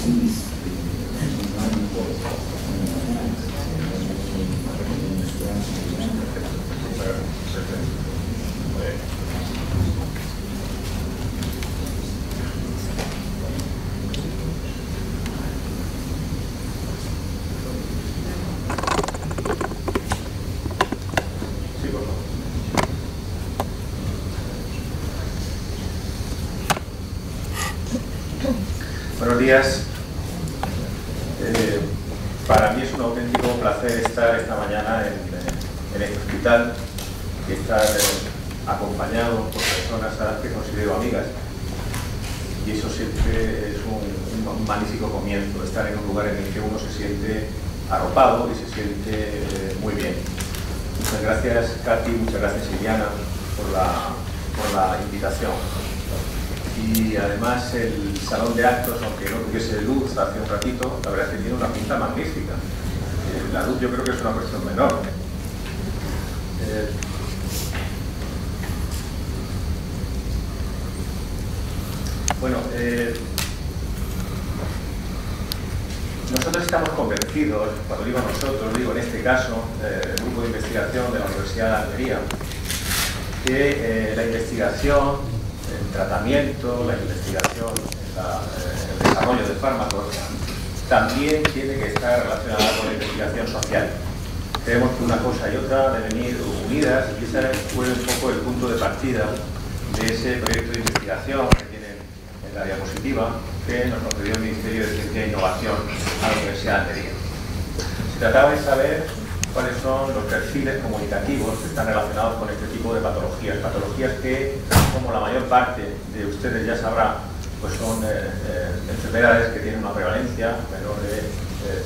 Buenos días. Para mí es un auténtico placer estar esta mañana en este hospital y estar acompañado por personas a las que considero amigas. Y eso siempre es un magnífico comienzo, estar en un lugar en el que uno se siente arropado y se siente muy bien. Muchas gracias, Katy, muchas gracias, Iliana, por la invitación. Y además el salón de actos, aunque no tuviese luz hace un ratito, la verdad es que tiene una pinta magnífica. La luz yo creo que es una cuestión menor. Bueno, nosotros estamos convencidos, cuando digo nosotros, digo en este caso, el grupo de investigación de la Universidad de Almería, que la investigación, el tratamiento, la investigación, el desarrollo de fármacos, también tiene que estar relacionada con la investigación social. Creemos que una cosa y otra deben ir unidas y ese fue un poco el punto de partida de ese proyecto de investigación que tienen en la diapositiva que nos concedió el Ministerio de Ciencia e Innovación a la Universidad de Almería. Se trataba de saber cuáles son los perfiles comunicativos que están relacionados con este tipo de patologías. Patologías que, como la mayor parte de ustedes ya sabrá, pues son enfermedades que tienen una prevalencia menor de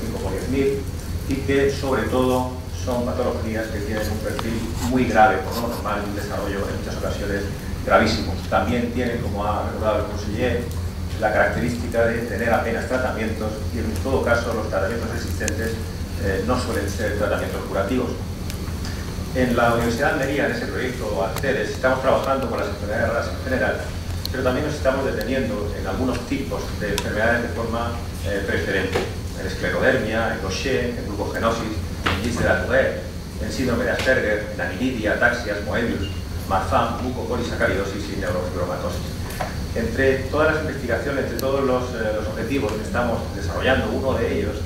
5 por 10.000 y que, sobre todo, son patologías que tienen un perfil muy grave, por lo normal, y un desarrollo en muchas ocasiones gravísimo. También tienen, como ha recordado el conseller, la característica de tener apenas tratamientos y, en todo caso, los tratamientos existentes no suelen ser tratamientos curativos. En la Universidad de Almería, en ese proyecto ACERES, estamos trabajando con las enfermedades raras en general, pero también nos estamos deteniendo en algunos tipos de enfermedades de forma preferente. En esclerodermia, en Gaucher, en glucogenosis, en Gis de la Tourette, en síndrome de Asperger, en aniridia, ataxias, Moebius, Marfan, mucopolisacaridosis y neurofibromatosis. Entre todas las investigaciones, entre todos los objetivos que estamos desarrollando, uno de ellos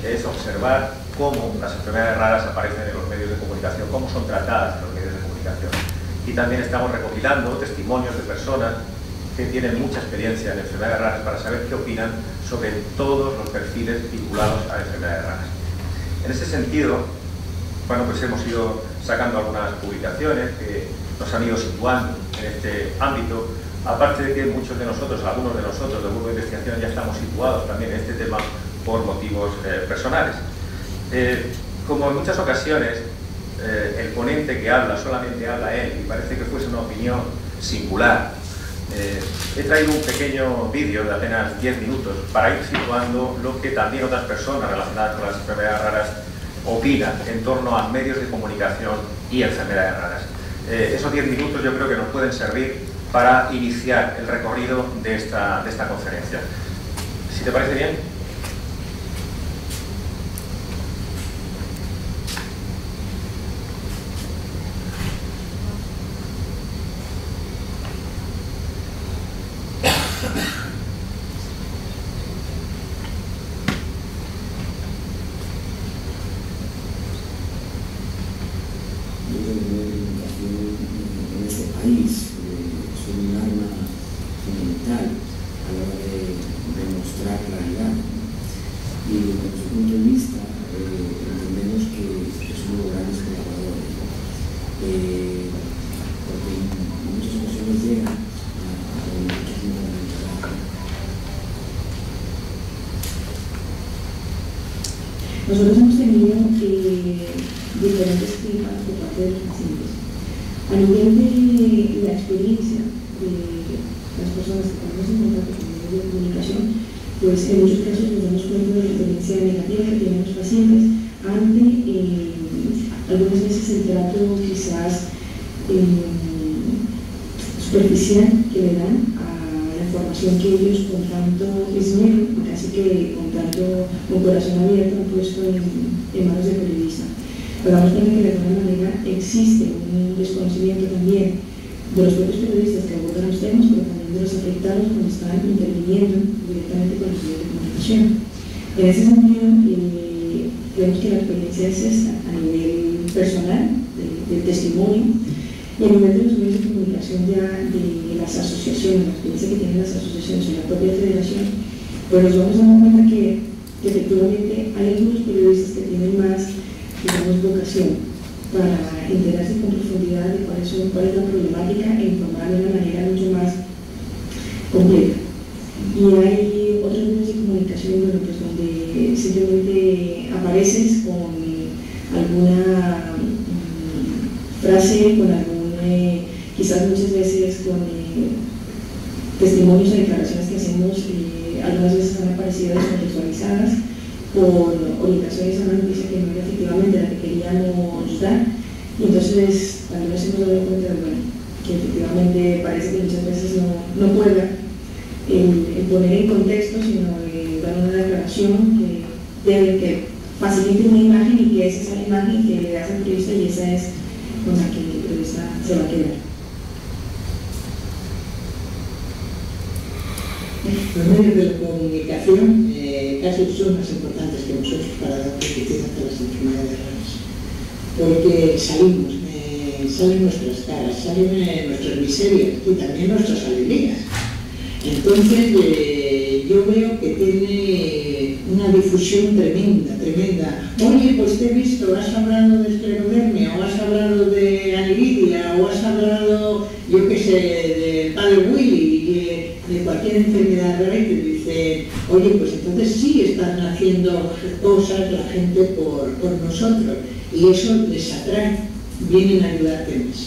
es observar cómo las enfermedades raras aparecen en los medios de comunicación, cómo son tratadas en los medios de comunicación. Y también estamos recopilando testimonios de personas que tienen mucha experiencia en enfermedades raras para saber qué opinan sobre todos los perfiles vinculados a enfermedades raras. En ese sentido, bueno, pues hemos ido sacando algunas publicaciones que nos han ido situando en este ámbito, aparte de que muchos de nosotros, algunos de nosotros del grupo de investigación ya estamos situados también en este tema por motivos personales. Como en muchas ocasiones el ponente que habla solamente habla él y parece que fuese una opinión singular, he traído un pequeño vídeo de apenas 10 minutos para ir situando lo que también otras personas relacionadas con las enfermedades raras opinan en torno a medios de comunicación y enfermedades raras. Esos 10 minutos yo creo que nos pueden servir para iniciar el recorrido de esta conferencia. Si te parece bien. Nosotros hemos tenido diferentes feedback por parte de los pacientes. A nivel de la experiencia de las personas que tenemos en contacto con medios de comunicación, pues en muchos casos nos damos cuenta de la experiencia negativa que tienen los pacientes ante algunas veces el trato quizás superficial que le dan a la información que ellos con tanto esmero, casi que tanto con corazón abierto han puesto en manos del periodista. Pero vamos a ver que de alguna manera existe un desconocimiento también de los propios periodistas que abordan los temas, pero también de los afectados cuando están interviniendo directamente con los medios de comunicación. En ese sentido, creemos que la experiencia es esta, a nivel personal, del testimonio, y a nivel de los medios de comunicación ya de las asociaciones, la experiencia que tienen las asociaciones en la propia federación, pues nos vamos dando cuenta que efectivamente hay algunos periodistas que tienen más, digamos, vocación para enterarse con profundidad de cuál es la problemática e informar de una manera mucho más completa. Y hay otros medios de comunicación, bueno, pues donde simplemente apareces con alguna frase, con quizás muchas veces con testimonios o declaraciones que hacemos, algunas veces han aparecido descontextualizadas por orientaciones a una noticia que no era efectivamente la que queríamos dar, y entonces también nos hemos dado cuenta de, bueno, que efectivamente parece que muchas veces no pueda poner en contexto, sino dar una declaración que facilite una imagen y que es esa imagen que le das al periodista y esa es con la que el periodista se va a quedar. Los medios de comunicación casi son más importantes que nosotros para dar publicidad a las enfermedades raras, porque salen nuestras caras, salen nuestras miserias y también nuestras alegrías. Entonces yo veo que tiene una difusión tremenda. Oye, pues te he visto, has hablado de esclerodermia, o has hablado de aniridia, o has hablado, yo qué sé, de padre Willy, de cualquier enfermedad rara, y te dice, oye, pues entonces sí están haciendo cosas la gente por nosotros, y eso les atrae, vienen a ayudarte más.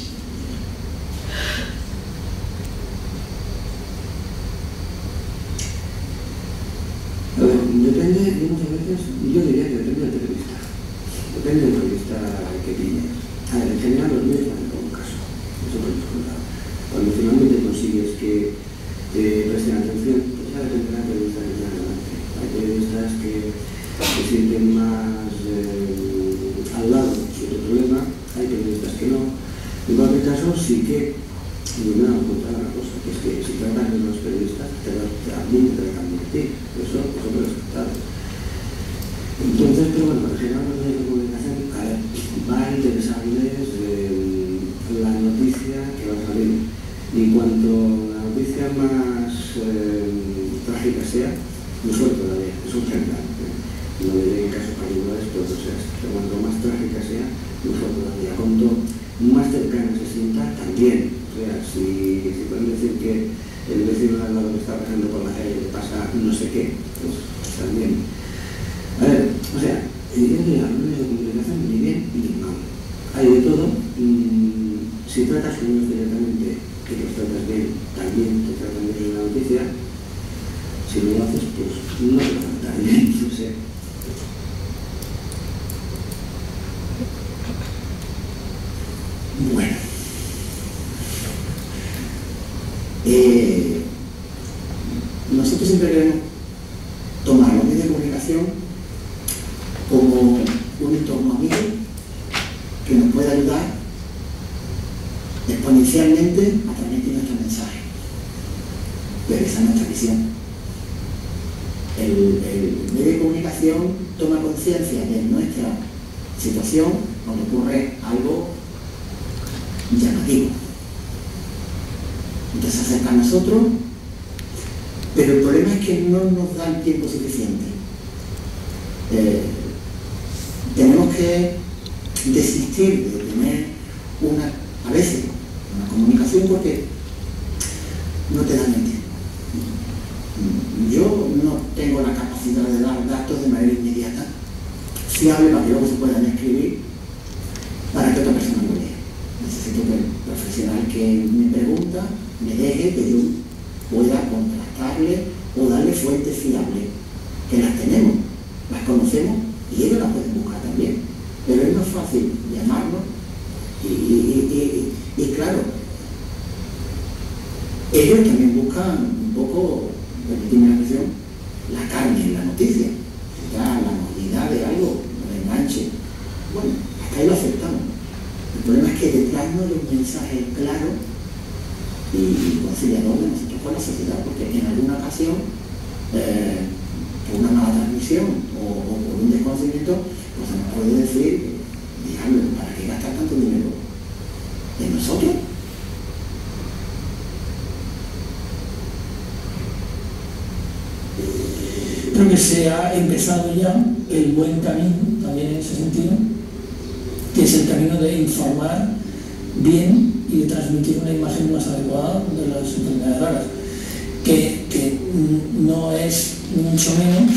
Depende, muchas veces, yo diría que depende del periodista. Depende del periodista que pille. A ver, en general los medios van con un caso, eso lo hemos contado. Cuando finalmente consigues que presten atención, pues ya dependerá del periodista que tenga delante. Hay periodistas que se sienten más al lado de tu problema, hay periodistas que no. En cualquier caso, sí que yo me he dado cuenta de una cosa, que es que si tratas de los periodistas, también te tratan de ti. Eso me lo he aceptado. Entonces, pero bueno, en general los medios de comunicación va a interesarles la noticia que va a salir. Y cuanto la noticia más trágica sea, mejor todavía, es un general. No diré en casos particulares, pero cuanto más trágica sea, mejor todavía. Cuanto más cercana se sienta, también. O sea, si pueden decir que el vecino al lado que está pasando por la calle le pasa no sé qué, pues también. A ver, o sea, yo diría, los medios de comunicación ni bien ni mal. Hay de todo. Si tratas con ellos directamente, que los tratas bien, también te tratan bien en la noticia. Si no lo haces, pues no te va a tratar bien, no sé. Bueno. Nosotros siempre queremos tomar los medios de comunicación como un entorno amigo que nos puede ayudar exponencialmente a transmitir nuestro mensaje. Pero esa es nuestra visión. El medio de comunicación toma conciencia de nuestra situación cuando ocurre algo llamativo. Entonces se acerca a nosotros, pero el problema es que no nos da el tiempo suficiente. Tenemos que desistir de tener a veces una comunicación porque no te dan el tiempo. Yo no tengo la capacidad de dar datos de manera inmediata, fiable para que luego se puedan escribir para que otra persona lo lea. Necesito que el profesional que me pregunta me deje que yo pueda contrastarle o darle fuentes fiables, que las tenemos, las conocemos y ellos las pueden buscar también. Pero es más fácil llamarnos y claro, ellos también buscan un poco, permíteme la expresión, la carne en la noticia. dándole un mensaje claro y conciliador de nosotros con la sociedad, porque en alguna ocasión, por una mala transmisión o por un desconocimiento, pues se nos puede decir, diablo, ¿para qué gastar tanto dinero en nosotros? Creo que se ha empezado ya el buen camino, también en ese sentido, que es el camino de informar bien y de transmitir una imagen más adecuada de las enfermedades raras, que no es ni mucho menos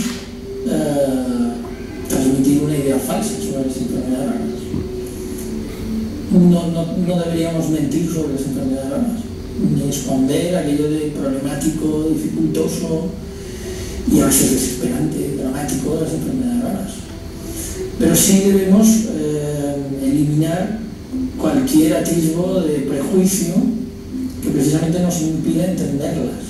transmitir una idea falsa sobre las enfermedades raras. No deberíamos mentir sobre las enfermedades raras, ni esconder aquello de problemático, dificultoso y a veces desesperante, dramático de las enfermedades raras. Pero sí debemos eliminar cualquier atisbo de prejuicio que precisamente nos impida entenderlas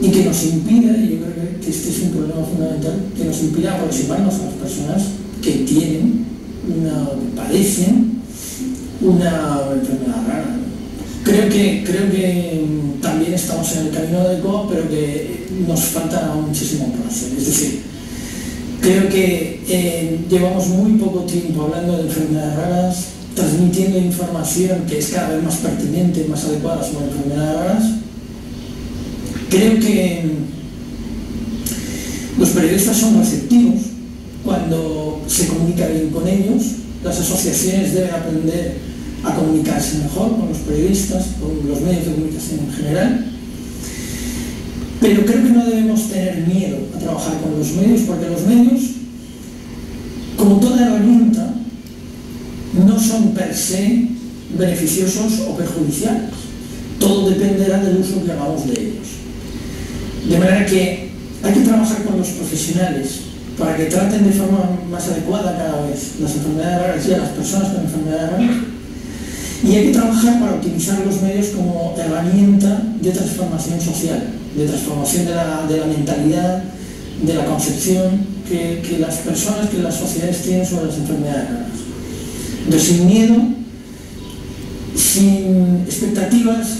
y que nos impida, y yo creo que este es un problema fundamental, que nos impida aproximarnos a las personas que tienen padecen una enfermedad rara. Creo que también estamos en el camino adecuado, pero que nos falta muchísimo por hacer. Es decir, creo que llevamos muy poco tiempo hablando de enfermedades raras, transmitiendo información que es cada vez más pertinente, más adecuada sobre enfermedades raras. Creo que los periodistas son receptivos cuando se comunica bien con ellos. Las asociaciones deben aprender a comunicarse mejor con los periodistas, con los medios de comunicación en general. Pero creo que no debemos tener miedo a trabajar con los medios, porque los medios, como toda herramienta, no son per se beneficiosos o perjudiciales. Todo dependerá del uso que hagamos de ellos. De manera que hay que trabajar con los profesionales para que traten de forma más adecuada cada vez las enfermedades raras y a las personas con enfermedades raras. Y hay que trabajar para utilizar los medios como herramienta de transformación social, de transformación de la mentalidad, de la concepción que las personas, que las sociedades tienen sobre las enfermedades raras. Entonces, sin miedo, sin expectativas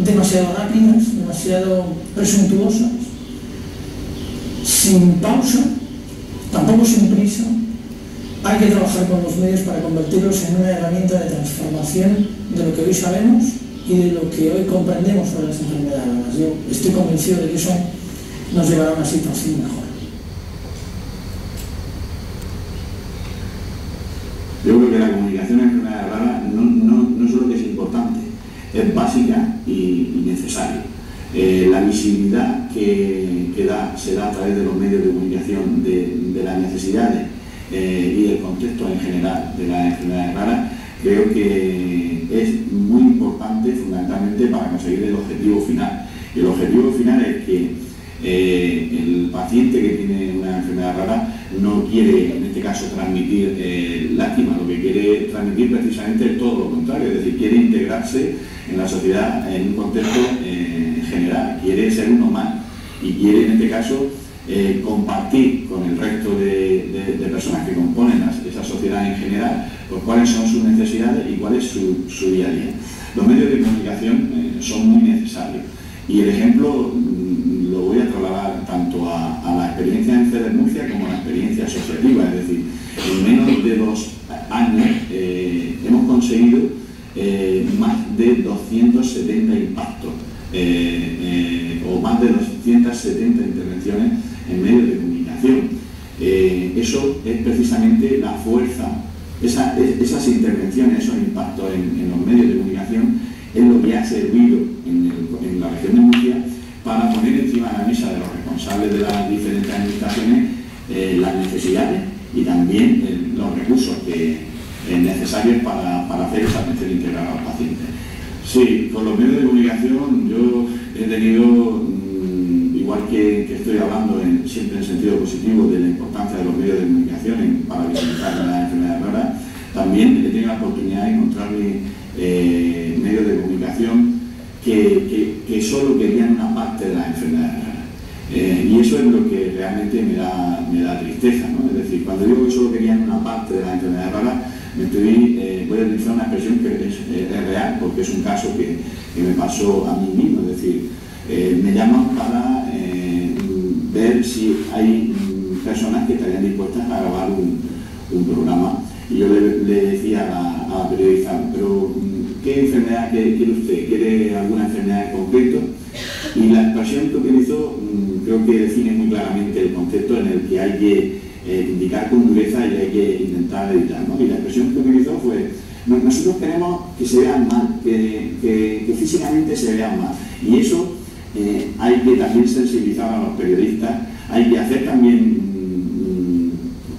demasiado rápidas, demasiado presuntuosas, sin pausa, tampoco sin prisa. Hay que trabajar con los medios para convertirlos en una herramienta de transformación de lo que hoy sabemos y de lo que hoy comprendemos sobre las enfermedades raras. Yo estoy convencido de que eso nos llevará a una situación mejor. Yo creo que la comunicación en enfermedades raras no solo que es importante, es básica y necesaria. La visibilidad que se da a través de los medios de comunicación de las necesidades y el contexto en general de las enfermedades raras, creo que es muy importante fundamentalmente para conseguir el objetivo final. Y el objetivo final es que el paciente que tiene una enfermedad rara no quiere, en este caso, transmitir lástima, lo que quiere transmitir precisamente es todo lo contrario, es decir, quiere integrarse en la sociedad en un contexto general, quiere ser uno más y quiere, en este caso, compartir con el resto de personas que componen esa sociedad en general, pues cuáles son sus necesidades y cuál es su día a día. Los medios de comunicación son muy necesarios y el ejemplo lo voy a trasladar tanto a la experiencia en FEDER Murcia como a la experiencia asociativa, es decir, en menos de 2 años hemos conseguido más de 270 impactos o más de 270 intervenciones en medios de comunicación. Eso es precisamente la fuerza, esas intervenciones, esos impactos en los medios de comunicación es lo que ha servido en la región de Murcia para poner encima de la mesa de los responsables de las diferentes administraciones las necesidades y también los recursos necesarios para hacer esa atención integral a los pacientes. Sí, con los medios de comunicación yo he tenido, igual que estoy hablando siempre en sentido positivo de la importancia de los medios de comunicación para visibilizar las enfermedades raras, también he tenido la oportunidad de encontrarme medios de comunicación que solo querían una parte de las enfermedades raras. Y eso es lo que realmente me da tristeza, ¿no? Es decir, cuando digo que solo querían una parte de las enfermedades raras, voy a utilizar una expresión que es real, porque es un caso que me pasó a mí mismo, es decir, me llaman para ver si hay personas que estarían dispuestas a grabar un programa. Y yo le decía a la periodista, pero ¿qué enfermedad quiere usted? ¿Quiere alguna enfermedad en concreto? Y la expresión que utilizó creo que define muy claramente el concepto en el que hay que indicar con dureza y hay que intentar editar, ¿no? Y la expresión que utilizó fue: nosotros queremos que se vean mal, que físicamente se vean mal. Y eso hay que también sensibilizar a los periodistas, hay que hacer también,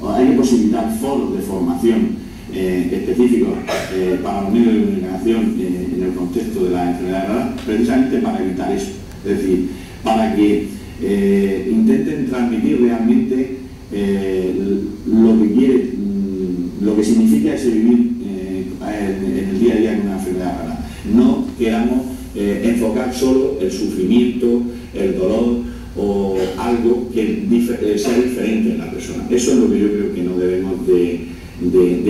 hay que posibilitar foros de formación específicos para los medios de comunicación en el contexto de la enfermedad rara, precisamente para evitar eso. Es decir, para que intenten transmitir realmente lo que significa ese vivir en el día a día con una enfermedad rara. No queramos enfocar solo el sufrimiento, el dolor o algo que sea diferente en la persona. Eso es lo que yo creo que no debemos de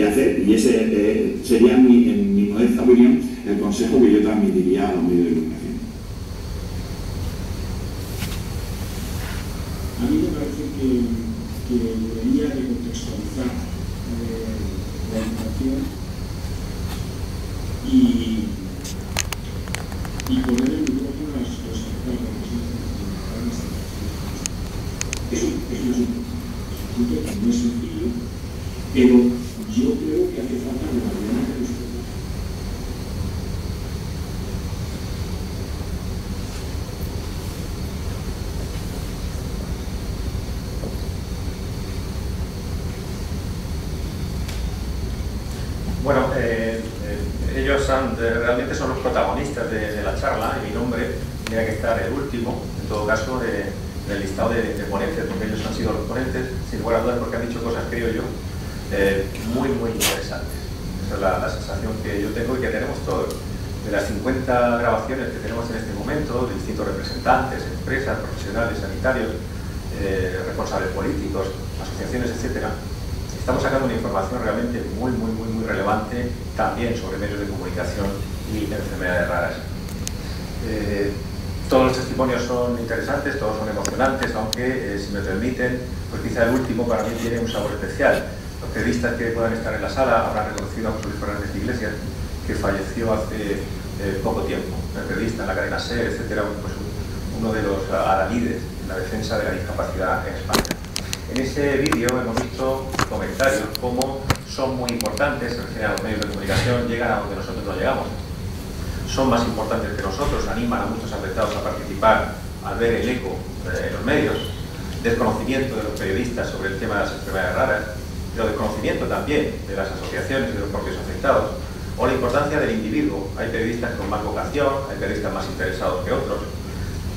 hacer, y ese sería, en mi modesta opinión, el consejo que yo transmitiría a los medios de comunicación. A mí me parece que debería de contextualizar la información y poner en micrófono a los afectados. Eso es un punto que no es sencillo, pero yo creo que hace falta realmente respetar. Bueno, ellos realmente son los protagonistas de la charla, y mi nombre tiene que estar el último, en todo caso, del listado de ponentes, porque ellos han sido los ponentes, sin lugar a dudas, porque han dicho cosas, creo yo, muy, muy interesantes. Esa es la sensación que yo tengo y que tenemos todos. De las 50 grabaciones que tenemos en este momento, de distintos representantes, empresas, profesionales, sanitarios, responsables políticos, asociaciones, etcétera, estamos sacando una información realmente muy relevante también sobre medios de comunicación y enfermedades raras. Todos los testimonios son interesantes, todos son emocionantes, aunque, si me permiten, pues quizá el último para mí tiene un sabor especial. Los periodistas que puedan estar en la sala habrán reconocido a José Luis Fernández Iglesias, que falleció hace poco tiempo, el periodista en la cadena SER, etcétera, pues uno de los adalides en la defensa de la discapacidad en España. En ese vídeo hemos visto comentarios como son muy importantes, se refieren a los medios de comunicación, llegan a donde nosotros no llegamos. Son más importantes que nosotros, animan a muchos afectados a participar al ver el eco en los medios, desconocimiento de los periodistas sobre el tema de las enfermedades raras, pero desconocimiento también de las asociaciones y de los propios afectados, o la importancia del individuo. Hay periodistas con más vocación, hay periodistas más interesados que otros.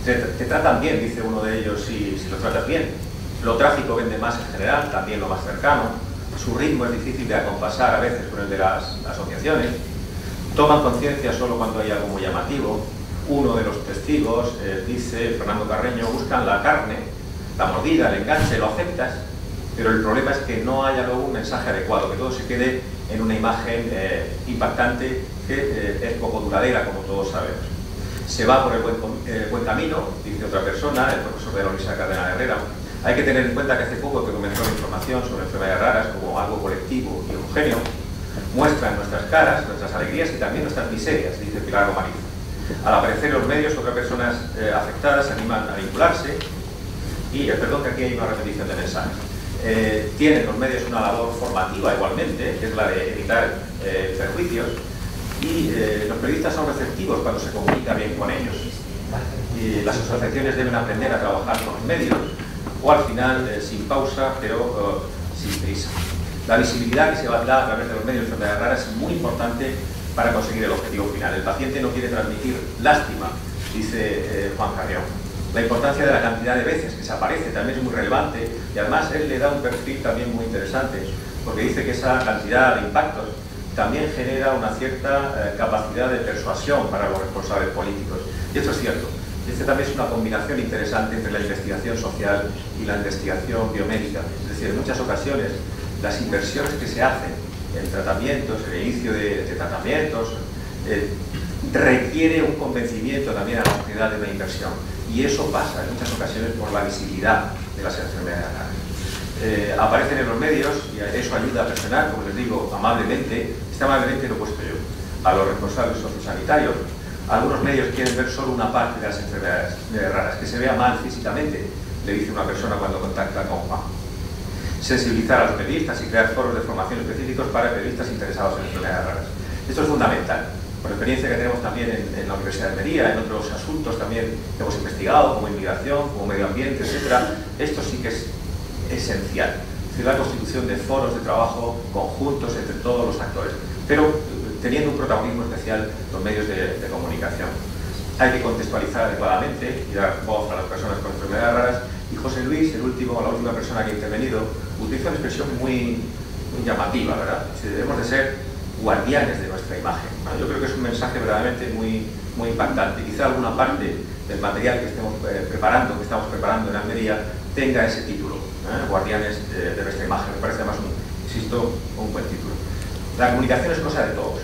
Te tratan bien, dice uno de ellos, si los tratas bien. Lo trágico vende más en general, también lo más cercano. Su ritmo es difícil de acompasar a veces con el de las asociaciones. Toman conciencia solo cuando hay algo muy llamativo. Uno de los testigos dice, Fernando Carreño, buscan la carne, la mordida, el enganche, lo aceptas, pero el problema es que no haya luego un mensaje adecuado, que todo se quede en una imagen impactante que es poco duradera, como todos sabemos. Se va por el buen camino, dice otra persona, el profesor de la Universidad Cardenal Herrera. Hay que tener en cuenta que hace poco que comenzó la información sobre enfermedades raras como algo colectivo y homogéneo, muestran nuestras caras, nuestras alegrías y también nuestras miserias, dice Pilar Romariz. Al aparecer en los medios, otras personas afectadas se animan a vincularse y, perdón que aquí hay una repetición de mensajes. Tienen los medios una labor formativa igualmente, que es la de evitar perjuicios, y los periodistas son receptivos cuando se comunica bien con ellos. Y las asociaciones deben aprender a trabajar con los medios, o al final sin pausa, pero sin prisa. La visibilidad que se va a dar a través de los medios de enfermedades raras es muy importante para conseguir el objetivo final. El paciente no quiere transmitir lástima, dice Juan Carrión. La importancia de la cantidad de veces que se aparece también es muy relevante, y además él le da un perfil también muy interesante, porque dice que esa cantidad de impactos también genera una cierta capacidad de persuasión para los responsables políticos. Y esto es cierto. Este también es una combinación interesante entre la investigación social y la investigación biomédica. Es decir, en muchas ocasiones las inversiones que se hacen en tratamientos, el inicio de tratamientos, requiere un convencimiento también a la sociedad de una inversión. Y eso pasa en muchas ocasiones por la visibilidad de las enfermedades raras. Aparecen en los medios y eso ayuda a presionar, como les digo, amablemente, amablemente lo he puesto yo, a los responsables sociosanitarios. Algunos medios quieren ver solo una parte de las enfermedades raras, que se vea mal físicamente, le dice una persona cuando contacta con Juan. Sensibilizar a los periodistas y crear foros de formación específicos para periodistas interesados en enfermedades raras. Esto es fundamental. Por experiencia que tenemos también en la Universidad de Almería, en otros asuntos también que hemos investigado, como inmigración, como medio ambiente, etc., esto sí que es esencial. Es decir, la constitución de foros de trabajo conjuntos entre todos los actores, pero teniendo un protagonismo especial los medios de comunicación. Hay que contextualizar adecuadamente y dar voz a las personas con enfermedades raras. Y José Luis, la última persona que ha intervenido, utiliza una expresión muy llamativa, ¿verdad? Debemos de ser guardianes de nuestra imagen. Yo creo que es un mensaje verdaderamente muy impactante. Quizá alguna parte del material que estamos preparando en Almería tenga ese título, guardianes de nuestra imagen. Me parece además, insisto, un buen título. La comunicación es cosa de todos.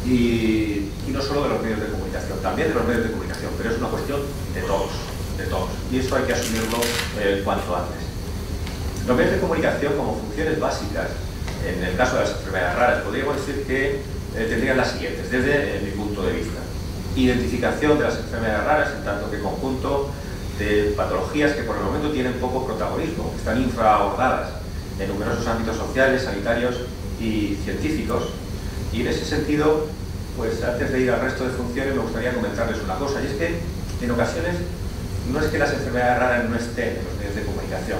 Y no solo de los medios de comunicación, también de los medios de comunicación, pero es una cuestión de todos. Y eso hay que asumirlo cuanto antes. Los medios de comunicación, como funciones básicas, en el caso de las enfermedades raras, podríamos decir que tendrían las siguientes, desde mi punto de vista. Identificación de las enfermedades raras, en tanto que conjunto de patologías que por el momento tienen poco protagonismo, están infraabordadas en numerosos ámbitos sociales, sanitarios y científicos. Y en ese sentido, pues antes de ir al resto de funciones, me gustaría comentarles una cosa, y es que en ocasiones no es que las enfermedades raras no estén en los medios de comunicación,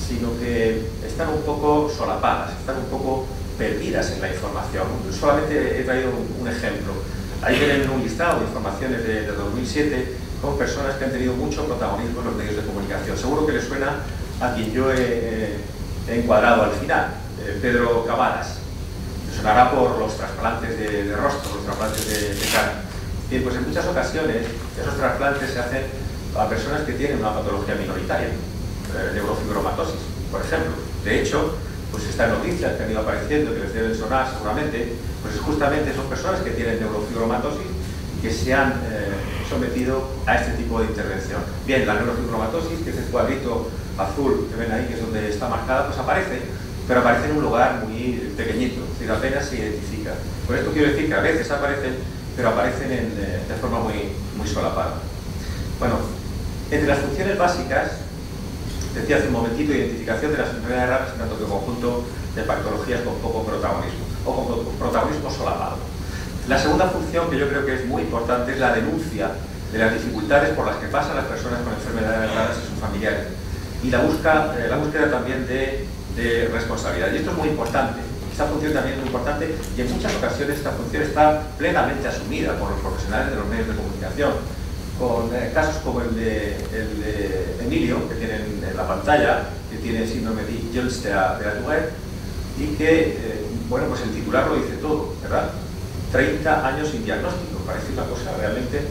sino que están un poco solapadas, están un poco perdidas en la información. Solamente he traído un ejemplo. Ahí vienen un listado de informaciones de 2007 con personas que han tenido mucho protagonismo en los medios de comunicación. Seguro que les suena a quien yo he encuadrado al final, Pedro Cabanas. Les sonará por los trasplantes de rostro, los trasplantes de cara. Bien, pues en muchas ocasiones esos trasplantes se hacen a personas que tienen una patología minoritaria, neurofibromatosis, por ejemplo. De hecho, pues estas noticias que han ido apareciendo, que les deben sonar seguramente, pues justamente son personas que tienen neurofibromatosis y que se han sometido a este tipo de intervención. Bien, la neurofibromatosis, que es el cuadrito azul que ven ahí, que es donde está marcada, pues aparece, pero aparece en un lugar muy pequeñito, es decir, apenas se identifica. Por esto quiero decir que a veces aparecen, pero aparecen de forma muy solapada. Bueno, entre las funciones básicas, decía hace un momentito, identificación de las enfermedades raras, tanto que conjunto de patologías con poco protagonismo, o con protagonismo solapado. La segunda función, que yo creo que es muy importante, es la denuncia de las dificultades por las que pasan las personas con enfermedades raras y sus familiares. Y la búsqueda también de responsabilidad. Y esto es muy importante. Esta función también es muy importante y en muchas ocasiones esta función está plenamente asumida por los profesionales de los medios de comunicación. Con casos como el de Emilio, que tienen en la pantalla, que tiene síndrome de Jones de Tourette, y que, bueno, pues el titular lo dice todo, ¿verdad? 30 años sin diagnóstico, parece una cosa realmente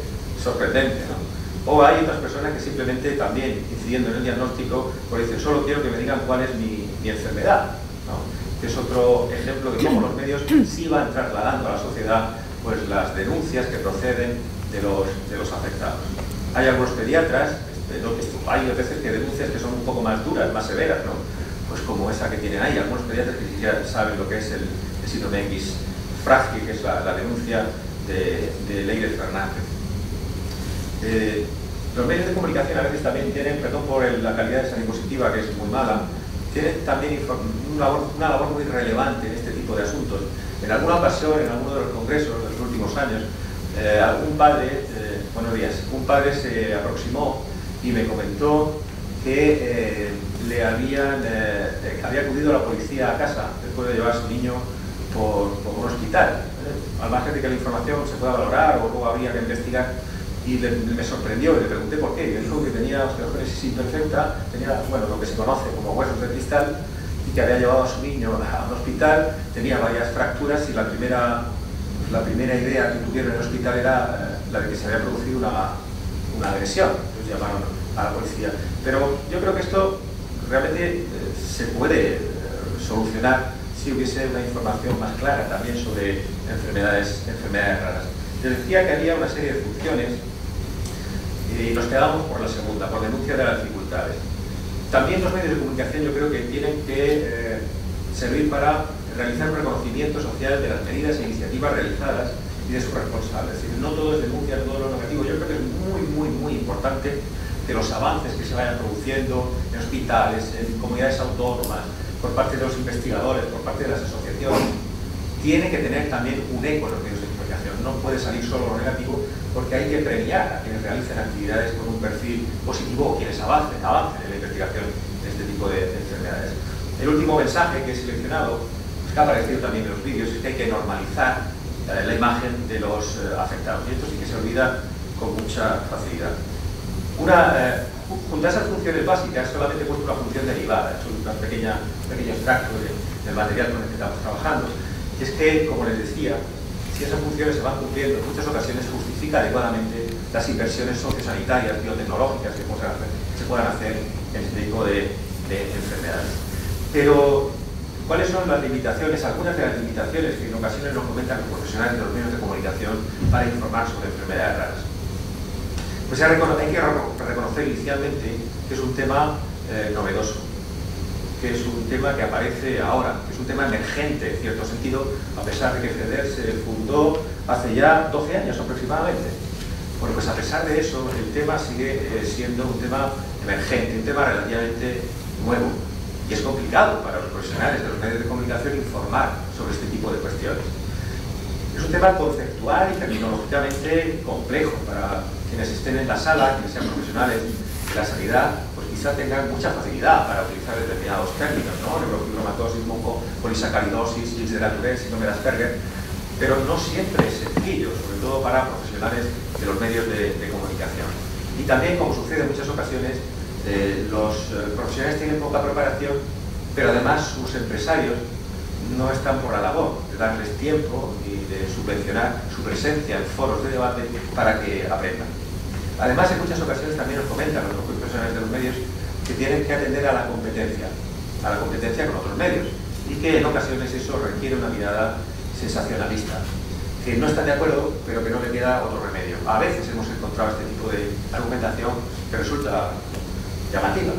sorprendente, ¿no? O hay otras personas que simplemente también, incidiendo en el diagnóstico, pues dicen, solo quiero que me digan cuál es mi enfermedad, ¿no? Que es otro ejemplo de cómo los medios sí van trasladando a la sociedad pues las denuncias que proceden de los afectados. Hay algunos pediatras, hay veces que denuncias que son un poco más duras, más severas, ¿no? Pues como esa que tienen ahí, algunos pediatras que ni siquiera saben lo que es el síndrome X frágil, que es la denuncia de Leire Fernández. Los medios de comunicación a veces también tienen, perdón por la calidad de esa diapositiva que es muy mala, tienen también una labor muy relevante en este tipo de asuntos. En alguna ocasión, en alguno de los congresos de los últimos años, un padre se aproximó y me comentó que le había acudido a la policía a casa después de llevar a su niño por un hospital. Al margen de que la información se pueda valorar o luego habría que investigar, y me sorprendió y le pregunté por qué. Y me dijo que tenía osteogénesis imperfecta, tenía, bueno, lo que se conoce como huesos de cristal, y que había llevado a su niño a un hospital, tenía varias fracturas y la primera idea que tuvieron en el hospital era la de que se había producido una agresión. Entonces llamaron a la policía. Pero yo creo que esto realmente se puede solucionar si hubiese una información más clara también sobre enfermedades raras. Les decía que había una serie de funciones y nos quedamos por la segunda, por denuncia de las dificultades. También los medios de comunicación yo creo que tienen que servir para realizar un reconocimiento social de las medidas e iniciativas realizadas y de sus responsables. Es decir, no todo es denuncia, no todo lo negativo. Yo creo que es muy importante que los avances que se vayan produciendo en hospitales, en comunidades autónomas, por parte de los investigadores, por parte de las asociaciones, tiene que tener también un eco en los medios de comunicación. No puede salir solo lo negativo, porque hay que premiar a quienes realicen actividades con un perfil positivo o quienes avancen en la investigación de este tipo de enfermedades. El último mensaje que he seleccionado, que ha aparecido también en los vídeos, es que hay que normalizar la imagen de los afectados. Y esto sí que se olvida con mucha facilidad. Junto a esas funciones básicas, solamente he puesto una función derivada, es un pequeño extracto del material con el que estamos trabajando. Y es que, como les decía, si esas funciones se van cumpliendo, en muchas ocasiones se justifica adecuadamente las inversiones sociosanitarias, biotecnológicas que se puedan hacer en este tipo de enfermedades. Pero, ¿cuáles son las limitaciones? Algunas de las limitaciones que en ocasiones nos comentan los profesionales de los medios de comunicación para informar sobre enfermedades raras. Pues hay que reconocer inicialmente que es un tema novedoso, que es un tema que aparece ahora, que es un tema emergente en cierto sentido, a pesar de que FEDER se fundó hace ya 12 años aproximadamente. Bueno, pues a pesar de eso, el tema sigue siendo un tema emergente, un tema relativamente nuevo. Y es complicado para los profesionales de los medios de comunicación informar sobre este tipo de cuestiones. Es un tema conceptual y terminológicamente complejo para quienes estén en la sala, quienes sean profesionales de la sanidad, pues quizá tengan mucha facilidad para utilizar determinados términos, ¿no? Neurofibromatosis, polisacaridosis, síndrome de Tourette, síndrome de Asperger, pero no siempre es sencillo, sobre todo para profesionales de los medios de comunicación. Y también, como sucede en muchas ocasiones, los profesionales tienen poca preparación, pero además sus empresarios no están por la labor de darles tiempo y de subvencionar su presencia en foros de debate para que aprendan. Además, en muchas ocasiones también nos comentan los profesionales de los medios que tienen que atender a la competencia con otros medios, y que en ocasiones eso requiere una mirada sensacionalista, que no están de acuerdo, pero que no le queda otro remedio. A veces hemos encontrado este tipo de argumentación que resulta llamativa.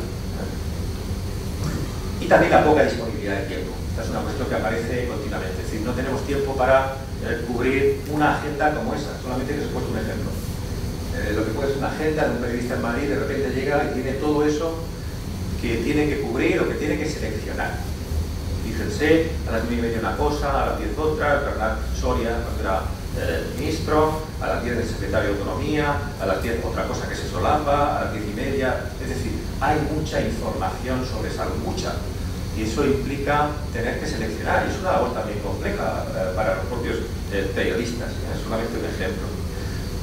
Y también la poca disponibilidad de tiempo. Esta es una cuestión que aparece continuamente. Es decir, no tenemos tiempo para cubrir una agenda como esa. Solamente les he puesto un ejemplo. Lo que puede ser una agenda de un periodista en Madrid, de repente llega y tiene todo eso que tiene que cubrir o que tiene que seleccionar. Fíjense, a las 9:30 una cosa, a las 10 otra, Bernat Soria, cuando era ministro, a las 10 el secretario de Autonomía, a las 10 otra cosa que se solapa, a las 10:30. Es decir, hay mucha información sobre salud, mucha. Y eso implica tener que seleccionar. Y es una labor también compleja para los propios periodistas. Es solamente un ejemplo.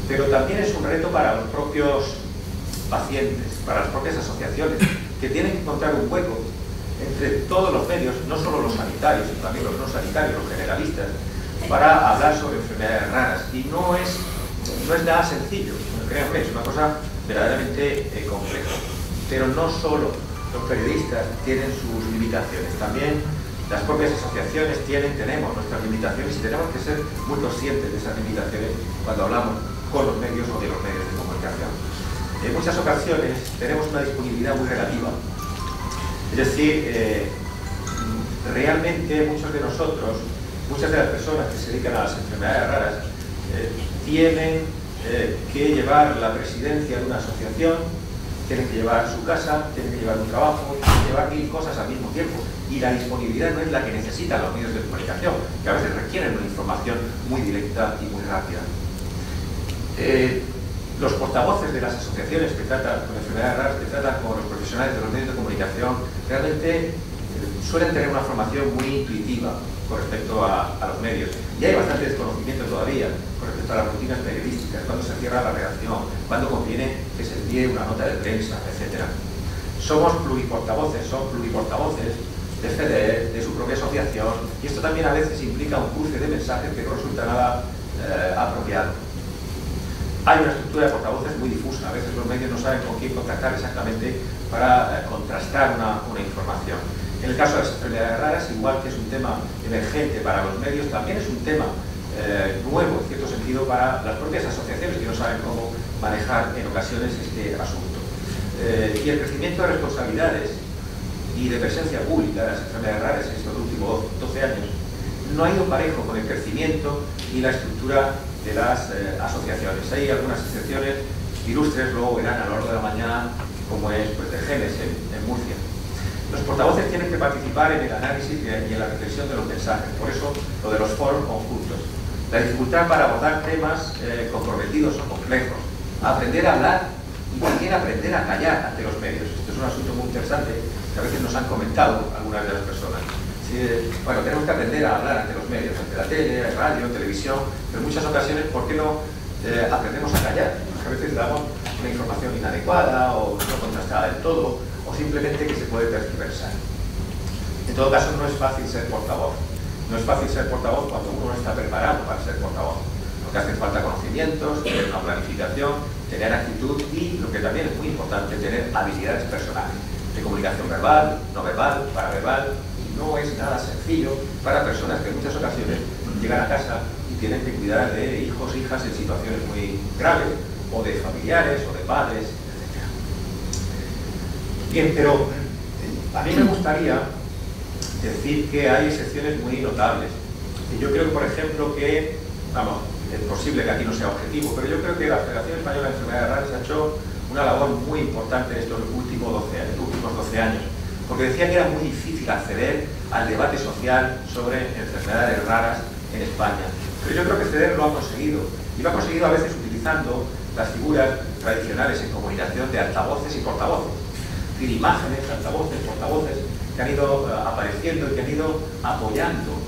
Pero también es un reto para los propios pacientes, para las propias asociaciones, que tienen que encontrar un hueco entre todos los medios, no solo los sanitarios, sino también los no sanitarios, los generalistas, para hablar sobre enfermedades raras. Y no es nada sencillo, créanme, es una cosa verdaderamente compleja. Pero no solo los periodistas tienen sus limitaciones, también las propias asociaciones tenemos nuestras limitaciones, y tenemos que ser muy conscientes de esas limitaciones cuando hablamos con los medios o de los medios de comunicación. En muchas ocasiones tenemos una disponibilidad muy relativa. Es decir, realmente muchos de nosotros, muchas de las personas que se dedican a las enfermedades raras, tienen que llevar la presidencia de una asociación, tienen que llevar su casa, tienen que llevar un trabajo, tienen que llevar 1000 cosas al mismo tiempo. Y la disponibilidad no es la que necesitan los medios de comunicación, que a veces requieren una información muy directa y muy rápida. Los portavoces de las asociaciones que tratan con enfermedades raras, que tratan con los profesionales de los medios de comunicación, realmente suelen tener una formación muy intuitiva con respecto a los medios. Y hay bastante desconocimiento todavía con respecto a las rutinas periodísticas, cuando se cierra la redacción, cuando conviene que se envíe una nota de prensa, etc. Somos pluriportavoces, son pluriportavoces de FEDER, de su propia asociación, y esto también a veces implica un cruce de mensajes que no resulta nada apropiado. Hay una estructura de portavoces muy difusa, a veces los medios no saben con quién contactar exactamente para contrastar una información. En el caso de las enfermedades raras, igual que es un tema emergente para los medios, también es un tema nuevo, en cierto sentido, para las propias asociaciones que no saben cómo manejar en ocasiones este asunto. Y el crecimiento de responsabilidades y de presencia pública de las enfermedades raras en estos últimos 12 años no ha ido parejo con el crecimiento y la estructura de las asociaciones. Hay algunas asociaciones ilustres, luego verán a lo largo de la mañana, como es pues, de Genes en Murcia. Los portavoces tienen que participar en el análisis y en la reflexión de los mensajes, por eso lo de los foros conjuntos. La dificultad para abordar temas comprometidos o complejos, aprender a hablar y también aprender a callar ante los medios. Esto es un asunto muy interesante que a veces nos han comentado algunas de las personas. Bueno, tenemos que aprender a hablar ante los medios, ante la tele, radio, televisión, pero en muchas ocasiones, ¿por qué no aprendemos a callar? Porque a veces damos una información inadecuada o no contrastada del todo, o simplemente que se puede tergiversar. En todo caso, no es fácil ser portavoz. No es fácil ser portavoz cuando uno no está preparado para ser portavoz, porque hacen falta conocimientos, tener una planificación, tener actitud y, lo que también es muy importante, tener habilidades personales de comunicación verbal, no verbal, paraverbal. No es nada sencillo para personas que en muchas ocasiones llegan a casa y tienen que cuidar de hijos, hijas en situaciones muy graves, o de familiares, o de padres, etc. Bien, pero a mí me gustaría decir que hay excepciones muy notables. Yo creo, por ejemplo, que, vamos, es posible que aquí no sea objetivo, pero yo creo que la Federación Española de Enfermedades Raras ha hecho una labor muy importante en estos últimos 12 años. Porque decía que era muy difícil acceder al debate social sobre enfermedades raras en España. Pero yo creo que acceder lo ha conseguido. Y lo ha conseguido a veces utilizando las figuras tradicionales en comunicación de altavoces y portavoces. Es decir, imágenes, altavoces, portavoces que han ido apareciendo y que han ido apoyando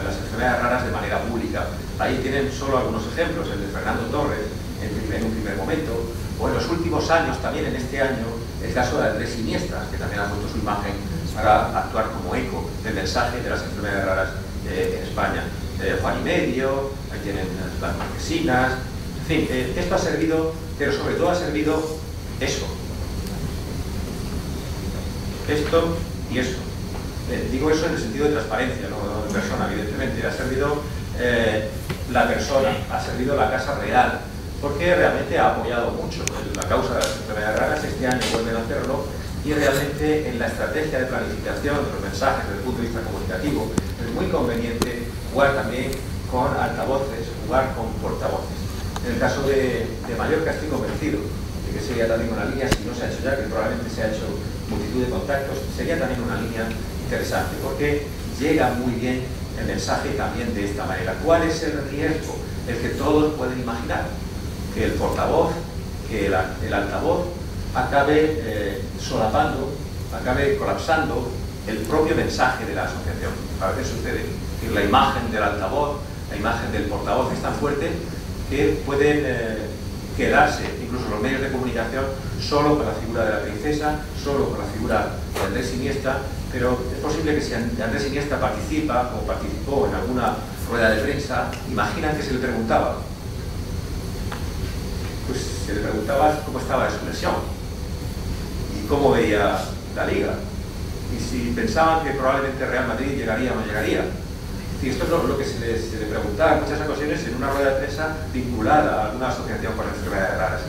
las enfermedades raras de manera pública. Ahí tienen solo algunos ejemplos, el de Fernando Torres en un primer momento, o en los últimos años, también en este año, el caso de Andrés Iniestas, que también ha puesto su imagen para actuar como eco del mensaje de las enfermedades raras en España. Juan y Medio, ahí tienen las marquesinas, en fin, esto ha servido, pero sobre todo ha servido eso. Esto y eso. Digo eso en el sentido de transparencia, no de persona, evidentemente. Ha servido la persona, ha servido la Casa Real, porque realmente ha apoyado mucho en la causa de las enfermedades raras. Este año vuelven a hacerlo, y realmente en la estrategia de planificación de los mensajes desde el punto de vista comunicativo es muy conveniente jugar también con altavoces, jugar con portavoces. En el caso de Mallorca estoy convencido de que sería también una línea, si no se ha hecho ya, que probablemente se ha hecho multitud de contactos, sería también una línea interesante, porque llega muy bien el mensaje también de esta manera. ¿Cuál es el riesgo? El que todos pueden imaginar, que el portavoz, que el altavoz acabe solapando, acabe colapsando el propio mensaje de la asociación. A veces sucede que la imagen del altavoz, la imagen del portavoz es tan fuerte que pueden quedarse, incluso los medios de comunicación, solo con la figura de la princesa, solo con la figura de Andrés Iniesta, pero es posible que si Andrés Iniesta participa, como participó en alguna rueda de prensa, imaginan que se le preguntaba. Pues se le preguntaba cómo estaba de su lesión y cómo veía la Liga, y si pensaban que probablemente Real Madrid llegaría o no llegaría. Y esto es lo que se le preguntaba en muchas ocasiones en una rueda de prensa vinculada a alguna asociación con enfermedades raras.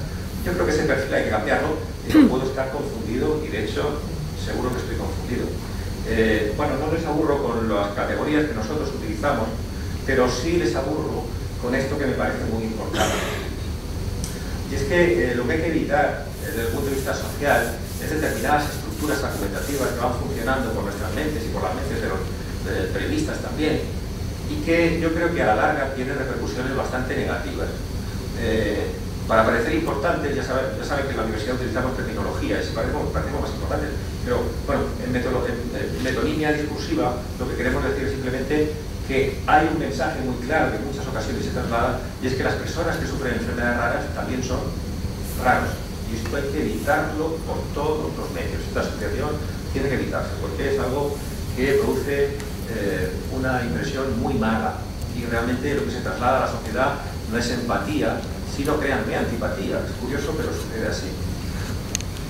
Yo creo que ese perfil hay que cambiarlo, y no puedo estar confundido, y de hecho seguro que estoy confundido. Bueno, no les aburro con las categorías que nosotros utilizamos, pero sí les aburro con esto que me parece muy importante. Y es que lo que hay que evitar desde el punto de vista social es determinadas estructuras argumentativas que van funcionando por nuestras mentes y por las mentes de los periodistas también, y que yo creo que a la larga tienen repercusiones bastante negativas. Para parecer importantes, ya saben que en la universidad utilizamos terminología, y parecemos más importantes, pero bueno, en metonimia discursiva lo que queremos decir es simplemente que hay un mensaje muy claro que en muchas ocasiones se traslada, y es que las personas que sufren enfermedades raras también son raros, y esto hay que evitarlo por todos los medios. Esta asociación tiene que evitarse, porque es algo que produce una impresión muy mala, y realmente lo que se traslada a la sociedad no es empatía, sino, créanme, antipatía. Es curioso, pero sucede así.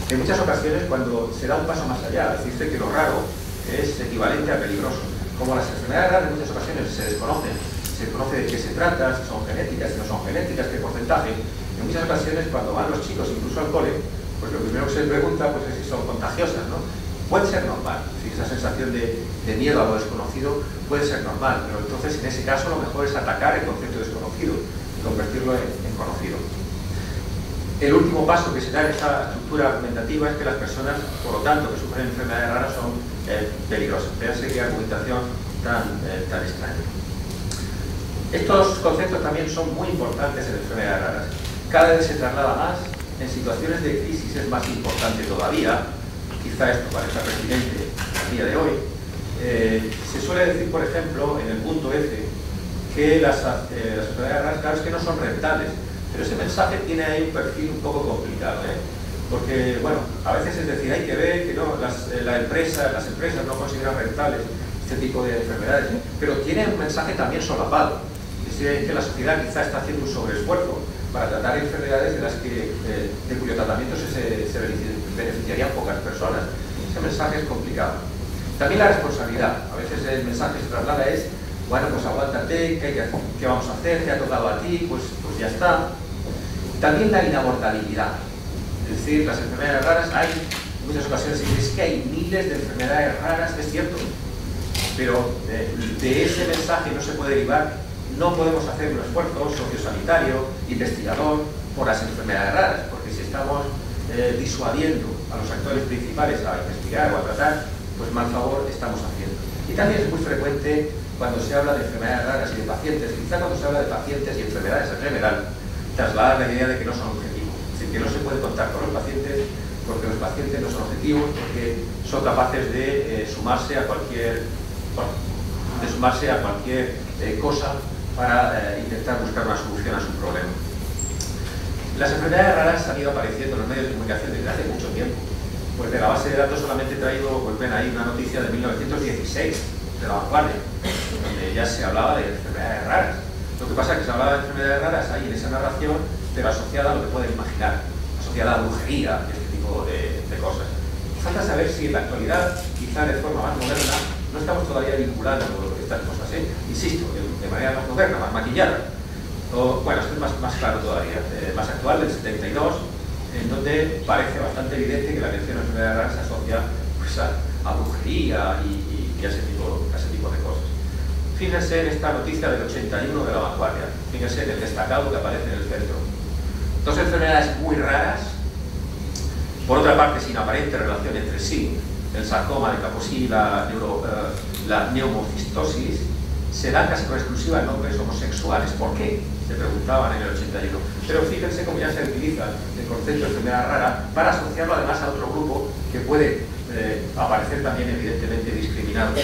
En muchas ocasiones, cuando se da un paso más allá, decirse que lo raro es equivalente a peligroso. Como las enfermedades raras en muchas ocasiones se desconocen, se conoce de qué se trata, si son genéticas, si no son genéticas, qué porcentaje, en muchas ocasiones cuando van los chicos incluso al cole, pues lo primero que se pregunta pues, es si son contagiosas, ¿no? Puede ser normal, si esa sensación de miedo a lo desconocido puede ser normal, pero entonces en ese caso lo mejor es atacar el concepto desconocido y convertirlo en conocido. El último paso que se da en esa estructura argumentativa es que las personas, por lo tanto, que sufren enfermedades raras son peligrosas. Fíjense qué argumentación tan extraña. Estos conceptos también son muy importantes en enfermedades raras. Cada vez se traslada más. En situaciones de crisis es más importante todavía. Quizá esto parezca pertinente al día de hoy. Se suele decir, por ejemplo, en el punto F, que las enfermedades raras, claro, es que no son rentables. Pero ese mensaje tiene ahí un perfil un poco complicado, porque, bueno, a veces es decir, hay que ver que no, las empresas no consideran rentables este tipo de enfermedades, pero tiene un mensaje también solapado. Es decir, que la sociedad quizá está haciendo un sobreesfuerzo para tratar enfermedades de cuyo tratamiento se beneficiarían pocas personas. Ese mensaje es complicado. También la responsabilidad. A veces el mensaje que se traslada es, bueno, pues aguántate, ¿qué vamos a hacer? ¿Te ha tocado a ti? Pues ya está. También la inabordabilidad. Es decir, las enfermedades raras, hay en muchas ocasiones es que hay miles de enfermedades raras, es cierto, pero de ese mensaje no se puede derivar, no podemos hacer un esfuerzo sociosanitario, investigador, por las enfermedades raras, porque si estamos disuadiendo a los actores principales a investigar o a tratar, pues mal favor estamos haciendo. Y también es muy frecuente cuando se habla de enfermedades raras y de pacientes, quizá cuando se habla de pacientes y enfermedades en general, trasladar la idea de que no son objetivos, es decir, que no se puede contar con los pacientes porque los pacientes no son objetivos, porque son capaces de sumarse a cualquier cosa para intentar buscar una solución a su problema. Las enfermedades raras han ido apareciendo en los medios de comunicación desde hace mucho tiempo. Pues de la base de datos solamente he traído, pues ven ahí una noticia de 1916 de La Vanguardia, donde ya se hablaba de enfermedades raras. Lo que pasa es que se hablaba de enfermedades raras ahí en esa narración, pero asociada a lo que pueden imaginar, asociada a brujería y este tipo de cosas. Falta saber si en la actualidad, quizá de forma más moderna, no estamos todavía vinculando estas cosas, insisto, de manera más moderna, más maquillada. Bueno, esto es más claro todavía, más actual, del 72, en donde parece bastante evidente que la atención a enfermedades raras se asocia pues, a brujería y a ese tipo de cosas. Fíjense en esta noticia del 81 de La Vanguardia, fíjense en el destacado que aparece en el centro. Dos enfermedades muy raras, por otra parte sin aparente relación entre sí, el sarcoma de Kaposi y la neumocistosis, se dan casi con exclusiva en nombres homosexuales. ¿Por qué? Se preguntaban en el 81. Pero fíjense cómo ya se utiliza el concepto de enfermedad rara para asociarlo además a otro grupo que puede aparecer también evidentemente discriminado.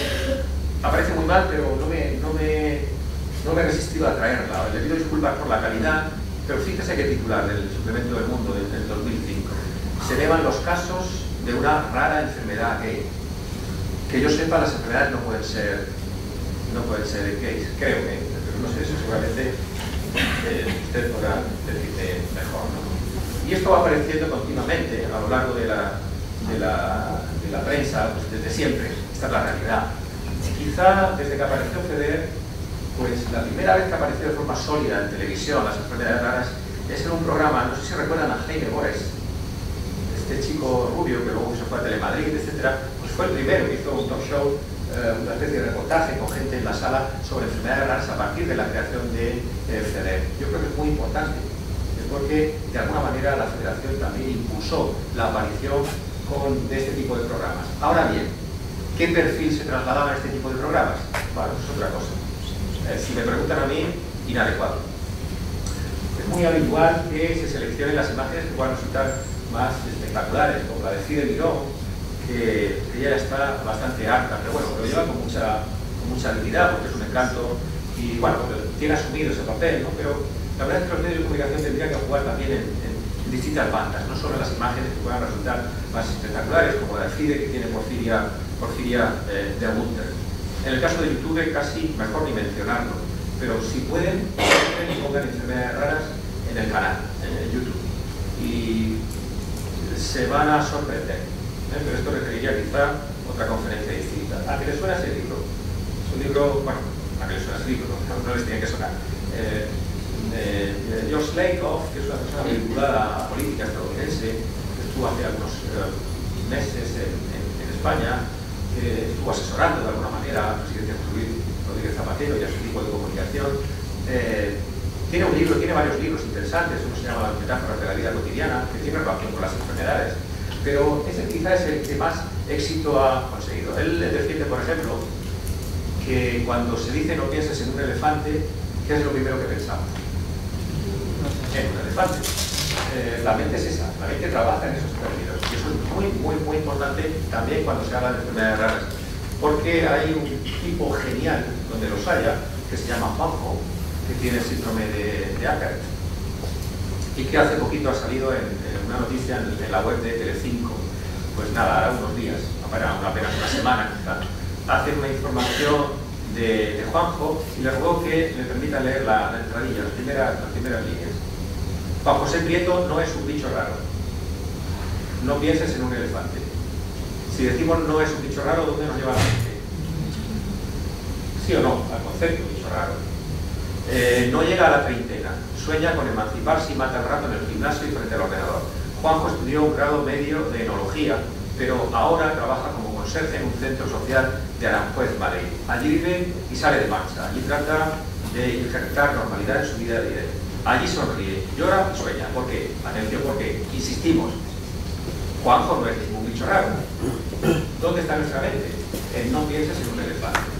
Aparece muy mal, pero no me he resistido a traerla. Le pido disculpas por la calidad, pero fíjese que titular del suplemento del Mundo del 2005. Se elevan los casos de una rara enfermedad gay. Que yo sepa, las enfermedades no pueden ser gays, creo que, pero no sé, eso seguramente usted podrá decirme mejor, ¿no? Y esto va apareciendo continuamente a lo largo de la prensa, pues desde siempre. Esta es la realidad. Quizá desde que apareció FEDER, pues la primera vez que apareció de forma sólida en televisión las enfermedades raras es en un programa, no sé si recuerdan a Jaime Bores, este chico rubio que luego se fue a Telemadrid, etc. Pues fue el primero que hizo un talk show, una especie de reportaje con gente en la sala sobre enfermedades raras a partir de la creación de FEDER. Yo creo que es muy importante, porque de alguna manera la Federación también impulsó la aparición de este tipo de programas. Ahora bien, ¿qué perfil se trasladaba a este tipo de programas? Bueno, es otra cosa. Si me preguntan a mí, inadecuado. Es muy habitual que se seleccionen las imágenes que puedan resultar más espectaculares, como la de Fide Miró, que ya está bastante harta, pero bueno, lo lleva con mucha habilidad, porque es un encanto, y bueno, tiene asumido ese papel, ¿no? Pero la verdad es que los medios de comunicación tendrían que jugar también en distintas bandas, no solo en las imágenes que puedan resultar más espectaculares, como la de Fide, que tiene Porfiria de Gunter. En el caso de YouTube, casi mejor ni mencionarlo, pero si pueden, pongan enfermedades raras en el canal, en YouTube, y se van a sorprender. Pero esto requeriría quizá otra conferencia distinta. ¿A qué le suena ese libro? Es un libro, bueno, ¿a qué le suena ese libro? No les tiene que sonar. George Lakoff, que es una persona vinculada a política estadounidense, que estuvo hace algunos meses en España, que estuvo asesorando de alguna manera al presidente José Luis Rodríguez Zapatero y a su equipo de comunicación. Tiene un libro, tiene varios libros interesantes, uno se llama Las metáforas de la vida cotidiana, que tiene relación con las enfermedades, pero ese quizás es el que más éxito ha conseguido. Él defiende, por ejemplo, que cuando se dice no pienses en un elefante, ¿qué es lo primero que pensamos? En un elefante. La mente es esa, la mente trabaja en esos términos, y eso es muy importante también cuando se habla de enfermedades raras, porque hay un tipo genial, donde los haya, que se llama Juanjo, que tiene el síndrome de Achard, y que hace poquito ha salido en una noticia en la web de Telecinco. Pues nada, ahora unos días, apenas una semana quizá, hace una información de Juanjo, y le ruego que me permita leer la entradilla, las primeras líneas. Juan José Prieto no es un bicho raro. No pienses en un elefante. Si decimos no es un bicho raro, ¿dónde nos lleva la mente? ¿Sí o no? Al concepto de bicho raro. No llega a la treintena. Sueña con emanciparse y mata el rato en el gimnasio y frente al ordenador. Juanjo estudió un grado medio de enología, pero ahora trabaja como conserje en un centro social de Aranjuez, Madrid. Allí vive y sale de marcha. Allí trata de injertar normalidad en su vida diaria. Allí sonríe, llora y sueña. ¿Por qué? Atención, porque insistimos, Juanjo no es ningún bicho raro. ¿Dónde está nuestra mente? En no pienses en un elefante.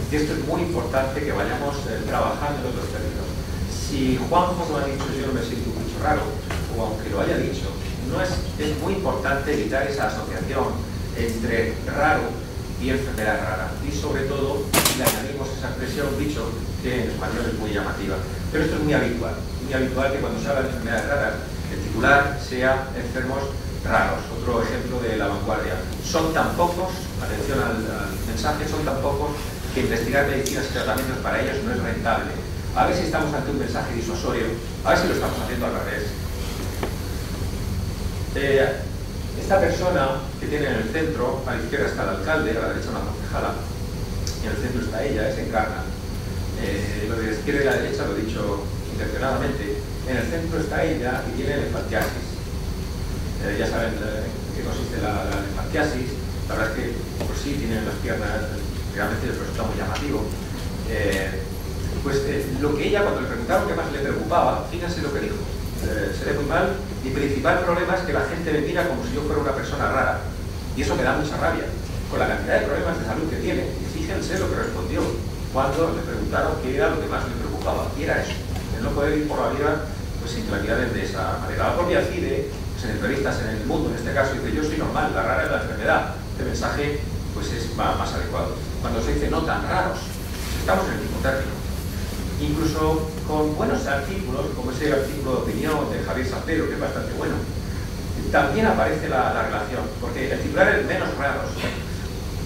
Y esto es muy importante que vayamos trabajando en otros términos. Si Juanjo no ha dicho yo no me siento un bicho raro, o aunque lo haya dicho, es muy importante evitar esa asociación entre raro y enfermedad rara. Y sobre todo, le añadimos esa expresión bicho, que en español es muy llamativa. Pero esto es muy habitual que cuando se habla de enfermedades raras, el titular sea enfermos raros. Otro ejemplo de La Vanguardia. Son tan pocos, atención al mensaje, son tan pocos que investigar medicinas y tratamientos para ellos no es rentable. A ver si estamos ante un mensaje disuasorio, a ver si lo estamos haciendo al revés. Esta persona que tiene en el centro, a la izquierda está el alcalde, a la derecha una concejala, y en el centro está ella, es Encarna. Lo de la izquierda y la derecha lo he dicho intencionadamente. En el centro está ella y tiene elefantiasis. Ya saben en qué consiste la elefantiasis. La verdad es que por sí tienen las piernas, realmente les resulta muy llamativo. Lo que ella, cuando le preguntaron qué más le preocupaba, fíjense lo que dijo. Seré muy mal. Mi principal problema es que la gente me mira como si yo fuera una persona rara. Y eso me da mucha rabia, con la cantidad de problemas de salud que tiene. Y fíjense lo que respondió cuando le preguntaron qué era lo que más le preocupaba. Y era eso, el no poder ir por la vida sin claridades de esa manera. La propia CIDE, en entrevistas en El Mundo, en este caso, dice: yo soy normal, la rara es la enfermedad. Este mensaje es más adecuado. Cuando se dice no tan raros, estamos en el mismo término. Incluso con buenos artículos, como ese artículo de opinión de Javier Santero, que es bastante bueno, también aparece la relación, porque el titular es menos raros.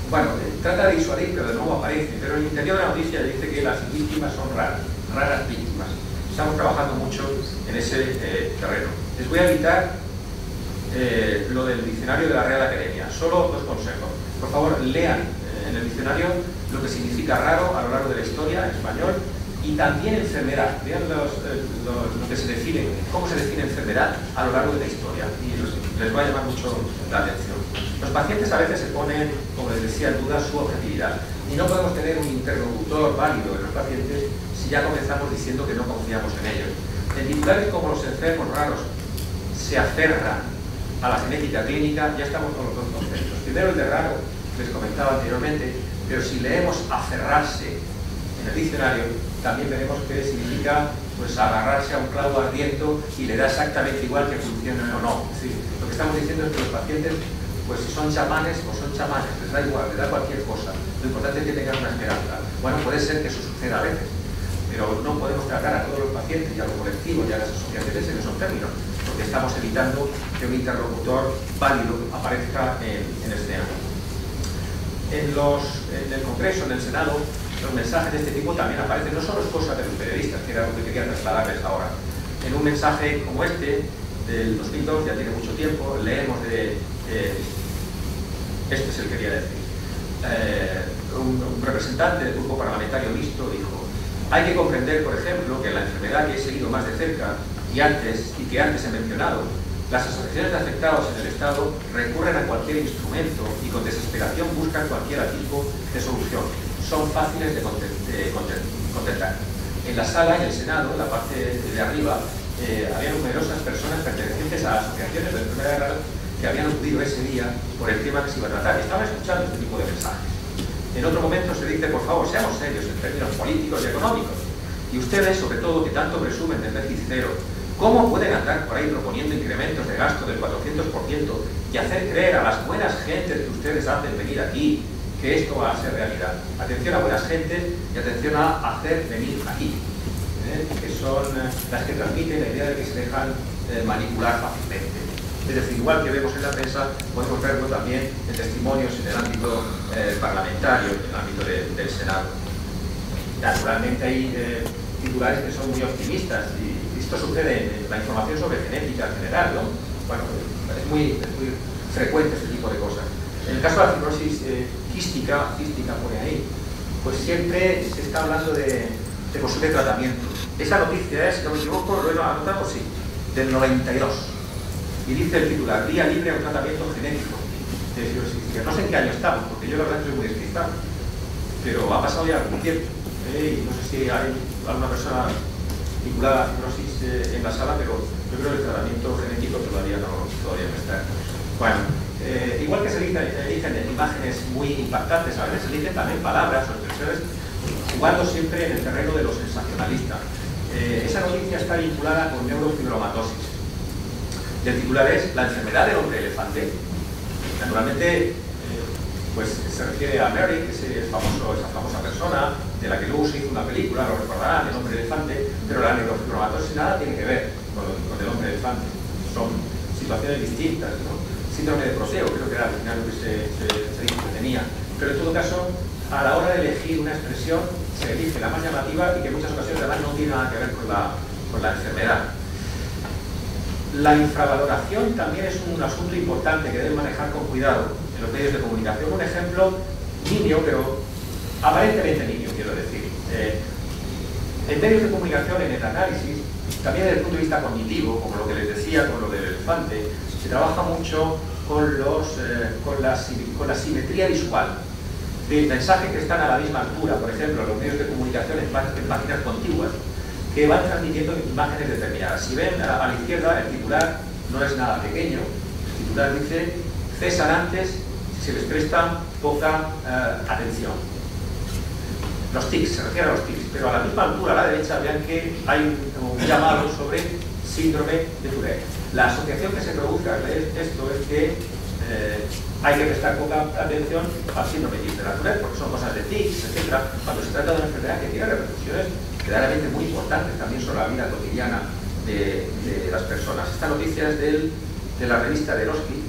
Bueno, trata de disuadir, pero de nuevo aparece. Pero en el interior de la noticia dice que las víctimas son raras víctimas. Estamos trabajando mucho en ese terreno. Les voy a evitar lo del diccionario de la Real Academia. Solo dos consejos. Por favor, lean en el diccionario lo que significa raro a lo largo de la historia en español, y también enfermedad. Vean lo que se define, cómo se define enfermedad a lo largo de la historia, y les va a llamar mucho la atención. Los pacientes a veces se ponen, como les decía, en duda su objetividad, y no podemos tener un interlocutor válido en los pacientes si ya comenzamos diciendo que no confiamos en ellos. En titulares como los enfermos raros se aferran a la genética clínica, ya estamos con los dos conceptos. Primero el de raro, les comentaba anteriormente, pero si leemos aferrarse en el diccionario, también veremos que significa agarrarse a un clavo ardiendo y le da exactamente igual que funcione o no. Es decir, lo que estamos diciendo es que los pacientes, si son chamanes o son chamanes, les da igual, les da cualquier cosa. Lo importante es que tengan una esperanza. Bueno, puede ser que eso suceda a veces, pero no podemos tratar a todos los pacientes y a los colectivos y a las asociaciones en esos términos, porque estamos evitando que un interlocutor válido aparezca en escena. En el Congreso, en el Senado, los mensajes de este tipo también aparecen. No solo es cosa de los periodistas, que era lo que quería trasladarles ahora. En un mensaje como este, del 2002, ya tiene mucho tiempo, leemos de... este es el que quería decir. un representante del grupo parlamentario mixto dijo: hay que comprender, por ejemplo, que la enfermedad que he seguido más de cerca y que antes he mencionado, las asociaciones de afectados en el Estado recurren a cualquier instrumento y con desesperación buscan cualquier tipo de solución. Son fáciles de contentar. En la sala, en el Senado, en la parte de arriba, había numerosas personas pertenecientes a asociaciones de enfermedades raras que habían acudido ese día por el tema que se iba a tratar. Estaban escuchando este tipo de mensajes. En otro momento se dice: por favor, seamos serios en términos políticos y económicos. Y ustedes, sobre todo, que tanto presumen del déficit cero, ¿cómo pueden andar por ahí proponiendo incrementos de gasto del 400% y hacer creer a las buenas gentes que ustedes hacen venir aquí que esto va a ser realidad? Atención a buenas gentes y atención a hacer venir aquí, que son las que transmiten la idea de que se dejan manipular fácilmente. Es decir, igual que vemos en la prensa, podemos verlo también en testimonios en el ámbito parlamentario, en el ámbito del Senado. Naturalmente hay titulares que son muy optimistas, y esto sucede en la información sobre genética en general, ¿no? Bueno, es muy frecuente este tipo de cosas. En el caso de la fibrosis quística pone ahí, pues siempre se está hablando de posible tratamiento. Esa noticia es, si no me equivoco, lo he anotado, sí, del 92. Y dice el titular: vía libre a un tratamiento genético de fibrosis quística. No sé en qué año estamos, porque yo la verdad soy muy despistado, pero ha pasado ya algún tiempo. Y no sé si hay alguna persona vinculada a fibrosis en la sala, pero yo creo que el tratamiento genético todavía no está. Bueno, igual que se dicen imágenes muy impactantes, a veces se dicen también palabras o expresiones jugando siempre en el terreno de lo sensacionalista. Esa noticia está vinculada con neurofibromatosis. El titular es: la enfermedad del hombre elefante. Naturalmente, pues se refiere a Mary, que es esa famosa persona de la que luego se hizo una película, lo recordarán, El hombre elefante, pero la neurofibromatosis nada tiene que ver con el hombre elefante. Son situaciones distintas, ¿no? Síndrome de Proseo, creo que era al final lo que se dijo que tenía. Pero en todo caso, a la hora de elegir una expresión, se elige la más llamativa y que en muchas ocasiones además no tiene nada que ver con la enfermedad. La infravaloración también es un asunto importante que deben manejar con cuidado en los medios de comunicación. Un ejemplo nimio, pero aparentemente nimio, quiero decir. En medios de comunicación, en el análisis, también desde el punto de vista cognitivo, como lo que les decía con lo del elefante, se trabaja mucho con la simetría visual. De mensajes que están a la misma altura, por ejemplo, los medios de comunicación en páginas contiguas, que van transmitiendo imágenes determinadas. Si ven a la izquierda, el titular no es nada pequeño. El titular dice: cesan antes si se les presta poca atención. Los tics, se refiere a los tics, pero a la misma altura, a la derecha, vean que hay un llamado sobre síndrome de Tourette. La asociación que se produce al leer esto es que hay que prestar poca atención al síndrome de Tourette, porque son cosas de tics, etc., cuando se trata de una enfermedad que tiene repercusiones claramente muy importantes también sobre la vida cotidiana de las personas. Esta noticia es de la revista de Eroski,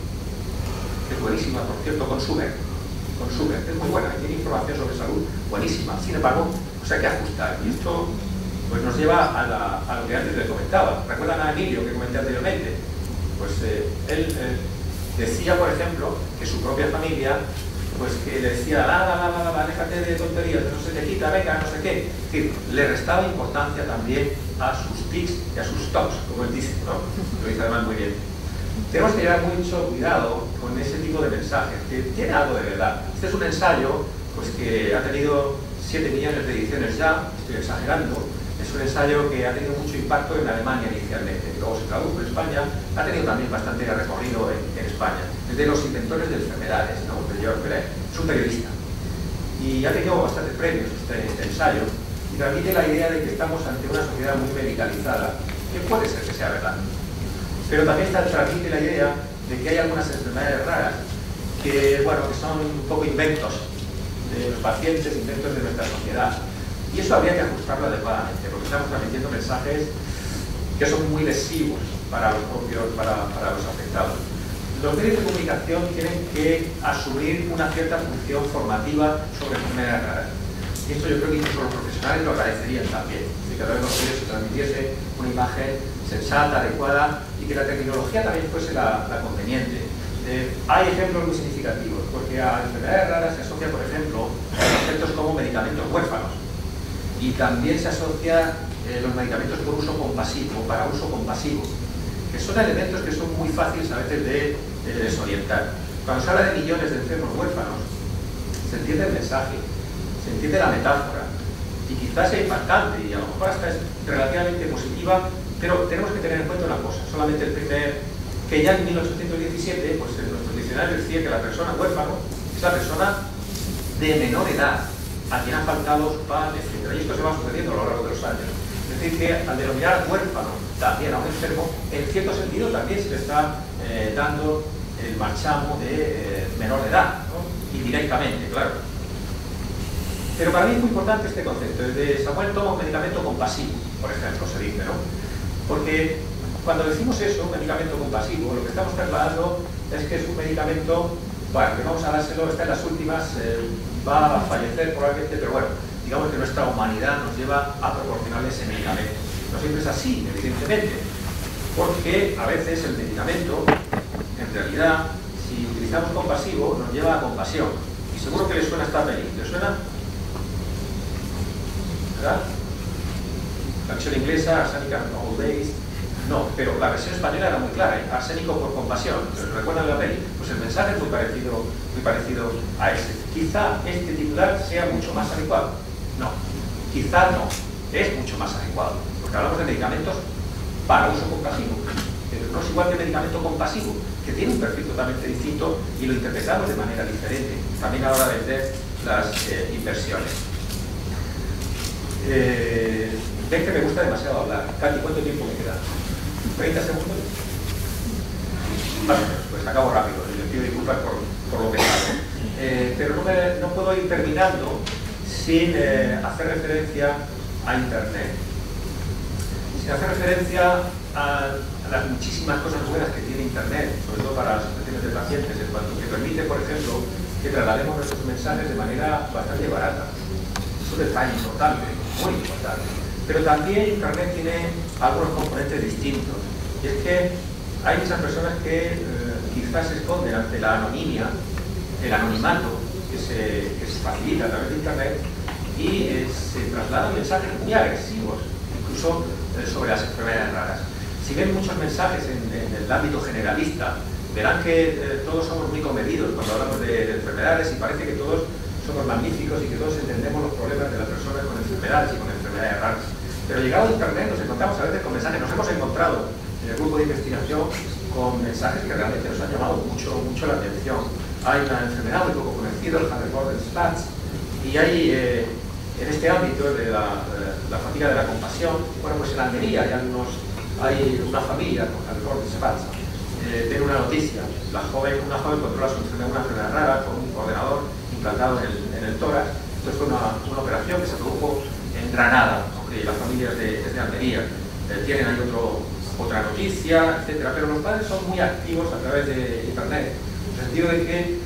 que es buenísima, por cierto, Consumer, es muy buena, tiene información sobre salud buenísima. Sin embargo, pues hay que ajustar, y esto pues nos lleva a lo que antes les comentaba. ¿Recuerdan a Emilio que comenté anteriormente? Pues él decía, por ejemplo, que su propia familia, pues que le decía: déjate de tonterías, no se te quita, venga, no sé qué. Es decir, le restaba importancia también a sus tics y a sus tocs, como él dice, ¿no? Lo dice además muy bien. Tenemos que llevar mucho cuidado con ese tipo de mensajes, que tiene algo de verdad. Este es un ensayo pues, que ha tenido 7 millones de ediciones ya, estoy exagerando. Es un ensayo que ha tenido mucho impacto en Alemania inicialmente, luego se tradujo en España, ha tenido también bastante recorrido en España. Es de los inventores de enfermedades, ¿no? De George Perec, es un periodista. Y ha tenido bastantes premios este ensayo, y transmite la idea de que estamos ante una sociedad muy medicalizada, que puede ser que sea verdad. Pero también transmite la idea de que hay algunas enfermedades raras que, bueno, que son un poco inventos de los pacientes, inventos de nuestra sociedad. Y eso habría que ajustarlo adecuadamente, porque estamos transmitiendo mensajes que son muy lesivos para los afectados. Los medios de comunicación tienen que asumir una cierta función formativa sobre enfermedades raras. Y esto yo creo que incluso los profesionales lo agradecerían también, si cada vez los medios se transmitiese una imagen sensata, adecuada, y que la terminología también fuese la conveniente. Hay ejemplos muy significativos, porque a enfermedades raras se asocia, por ejemplo, conceptos como medicamentos huérfanos, y también se asocia los medicamentos por uso compasivo, para uso compasivo, que son elementos que son muy fáciles a veces de desorientar. Cuando se habla de millones de enfermos huérfanos, se entiende el mensaje, se entiende la metáfora, y quizás sea impactante, y a lo mejor hasta es relativamente positiva, pero tenemos que tener en cuenta una cosa, solamente que ya en 1817, pues en nuestro diccionario decía que la persona huérfano es la persona de menor edad, a quien han faltado su padre, etc. Y esto se va sucediendo a lo largo de los años. Es decir, que al denominar huérfano también a un enfermo, en cierto sentido también se le está dando el marchamo de menor de edad, ¿no? Indirectamente, claro. Pero para mí es muy importante este concepto. Desde Samuel toma un medicamento compasivo, por ejemplo, se dice, ¿no? Porque cuando decimos eso, un medicamento compasivo, lo que estamos trasladando es que es un medicamento, bueno, que vamos a dárselo, está en las últimas, va a fallecer probablemente, pero bueno, digamos que nuestra humanidad nos lleva a proporcionarle ese medicamento. No siempre es así, evidentemente, porque a veces el medicamento, en realidad, si utilizamos compasivo, nos lleva a compasión. Y seguro que le suena esta peli. ¿Le suena? ¿Verdad? La versión inglesa, Arsenic and Old Days. No, pero la versión española era muy clara, ¿eh? Arsénico por compasión. ¿Recuerdan la peli? Pues el mensaje es muy parecido a este. Quizá este titular sea mucho más adecuado. No, quizá no. Es mucho más adecuado. Porque hablamos de medicamentos para uso compasivo. Pero no es igual que el medicamento compasivo, que tiene un perfil totalmente distinto y lo interpretamos de manera diferente. También a la hora de vender las inversiones. Ven que me gusta demasiado hablar. Katy, ¿cuánto tiempo me queda? ¿30 segundos? Vale, pues acabo rápido. Les pido disculpas por lo pesado. Pero no puedo ir terminando sin hacer referencia a Internet. Sin hacer referencia a las muchísimas cosas buenas que tiene Internet, sobre todo para las asociaciones de pacientes, en cuanto que permite, por ejemplo, que traslademos nuestros mensajes de manera bastante barata. Es un detalle importante, muy importante. Pero también Internet tiene algunos componentes distintos. Y es que hay muchas personas que quizás se esconden ante la anonimia, el anonimato que se facilita a través de Internet, y se trasladan mensajes muy agresivos, incluso sobre las enfermedades raras. Si ven muchos mensajes en el ámbito generalista, verán que todos somos muy comedidos cuando hablamos de enfermedades, y parece que todos somos magníficos y que todos entendemos los problemas de las personas con enfermedades y con enfermedades raras. Pero llegado a Internet nos encontramos a veces con mensajes, nos hemos encontrado en el grupo de investigación con mensajes que realmente nos han llamado mucho la atención. Hay una enfermedad muy poco conocida, el Haber-Boden-Spatz, y hay en este ámbito de la fatiga de la compasión, bueno, pues en Almería hay una familia con Haber-Boden-Spatz. Tiene una noticia, una joven controla una enfermedad rara con un ordenador implantado en el tórax. Entonces fue una operación que se produjo en Granada, aunque la familia es de Almería. Tienen ahí otra noticia, etcétera. Pero los padres son muy activos a través de Internet, en el sentido de que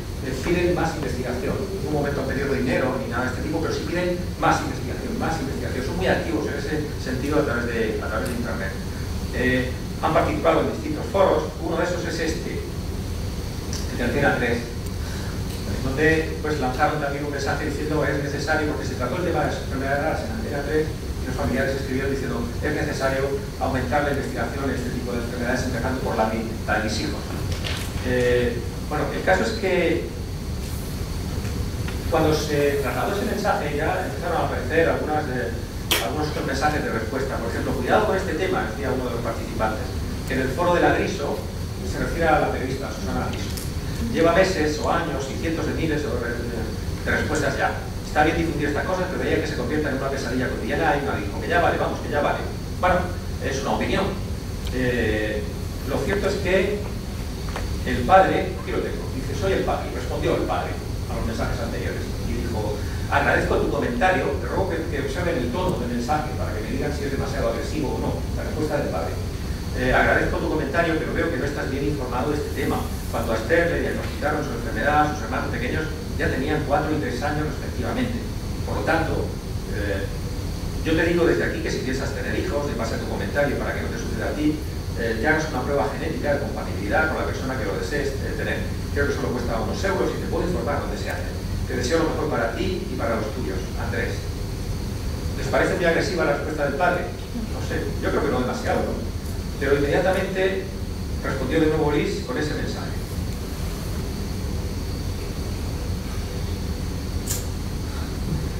piden más investigación. En un momento han pedido dinero ni nada de este tipo, pero sí piden más investigación. Son muy activos en ese sentido a través de Internet. Han participado en distintos foros. Uno de esos es este, el de Antena 3, donde pues lanzaron también un mensaje diciendo es necesario, porque se trató el tema de las enfermedades raras en Antena 3, y los familiares escribieron diciendo es necesario aumentar la investigación en este tipo de enfermedades, empezando por la de mis hijos. Bueno, el caso es que cuando se trasladó ese mensaje ya empezaron a aparecer algunos otros mensajes de respuesta. Por ejemplo, cuidado con este tema, decía uno de los participantes, que en el foro de la Griso, se refiere a la periodista Susana Griso, lleva meses o años y cientos de miles de respuestas ya. Está bien difundir esta cosa, pero veía que se convierta en una pesadilla cotidiana, y una dijo que ya vale, vamos, que ya vale. Bueno, es una opinión. Lo cierto es que el padre, aquí lo tengo, dice, soy el padre, y respondió el padre a los mensajes anteriores, y dijo, agradezco tu comentario, te ruego que observen el tono del mensaje para que me digan si es demasiado agresivo o no. La respuesta del padre. Agradezco tu comentario, pero veo que no estás bien informado de este tema. Cuando a Esther le diagnosticaron su enfermedad, sus hermanos pequeños ya tenían 4 y 3 años respectivamente. Por lo tanto, yo te digo desde aquí que si piensas tener hijos, de base a tu comentario para que no te suceda a ti, ya no es una prueba genética de compatibilidad con la persona que lo desees tener. Creo que solo cuesta unos euros y te puedo informar dónde se hace. Te deseo lo mejor para ti y para los tuyos, Andrés. ¿Les parece muy agresiva la respuesta del padre? No sé, yo creo que no demasiado, ¿no? Pero inmediatamente respondió de nuevo Liz con ese mensaje.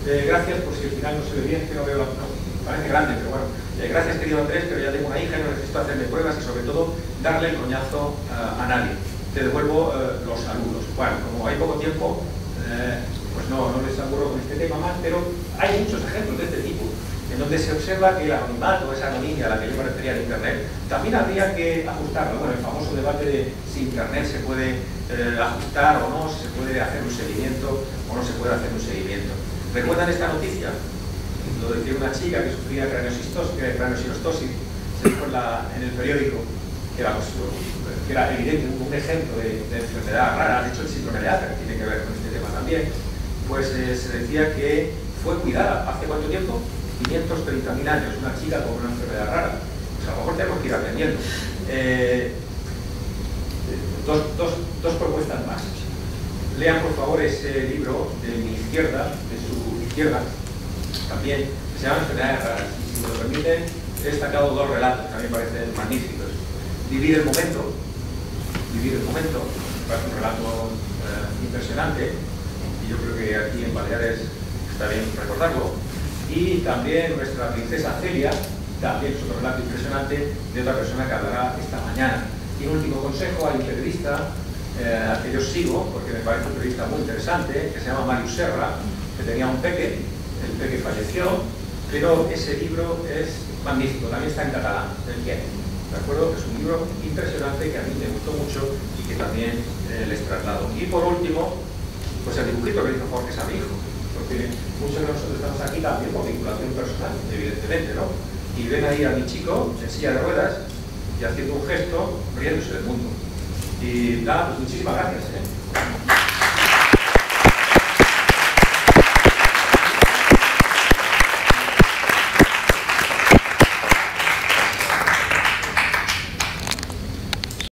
Gracias, por si al final no se ve bien, que no veo la... No, parece grande, pero bueno. Gracias, querido Andrés, pero ya tengo una hija y no necesito hacerme pruebas y sobre todo darle el coñazo a nadie. Te devuelvo los saludos. Bueno, como hay poco tiempo, pues no les aburro con este tema más, pero hay muchos ejemplos de este tipo, en donde se observa que el anonimato, esa anonimia a la que yo me refería en Internet, también habría que ajustarlo. Bueno, el famoso debate de si Internet se puede ajustar o no, si se puede hacer un seguimiento o no se puede hacer un seguimiento. ¿Recuerdan esta noticia? Lo decía una chica que sufría craneosinostosis, se dijo en el periódico, que era evidente, un ejemplo de enfermedad rara, de hecho el síndrome de Asper, que tiene que ver con este tema también, pues se decía que fue cuidada, ¿hace cuánto tiempo? 530.000 años, una chica con una enfermedad rara. Pues a lo mejor tenemos que ir aprendiendo. Dos propuestas más. Lean por favor ese libro de mi izquierda, de su izquierda, también, que se llama Enfermedades raras. Y si me lo permiten, he destacado dos relatos que a mí me parecen magníficos. Vivir el momento, me parece un relato impresionante, y yo creo que aquí en Baleares está bien recordarlo. Y también nuestra princesa Celia, también es otro relato impresionante de otra persona que hablará esta mañana. Y un último consejo, hay un periodista que yo sigo, porque me parece un periodista muy interesante, que se llama Mario Serra, que tenía un peque, el peque falleció, pero ese libro es magnífico, también está en catalán, el quién. ¿De acuerdo? Es un libro impresionante que a mí me gustó mucho y que también les traslado. Y por último, pues el dibujito que hizo Jorge Sabijo, porque muchos de nosotros estamos aquí también por vinculación personal, evidentemente, ¿no? Y ven ahí a mi chico en silla de ruedas y haciendo un gesto, riéndose del mundo. Y nada, pues muchísimas gracias, ¿eh?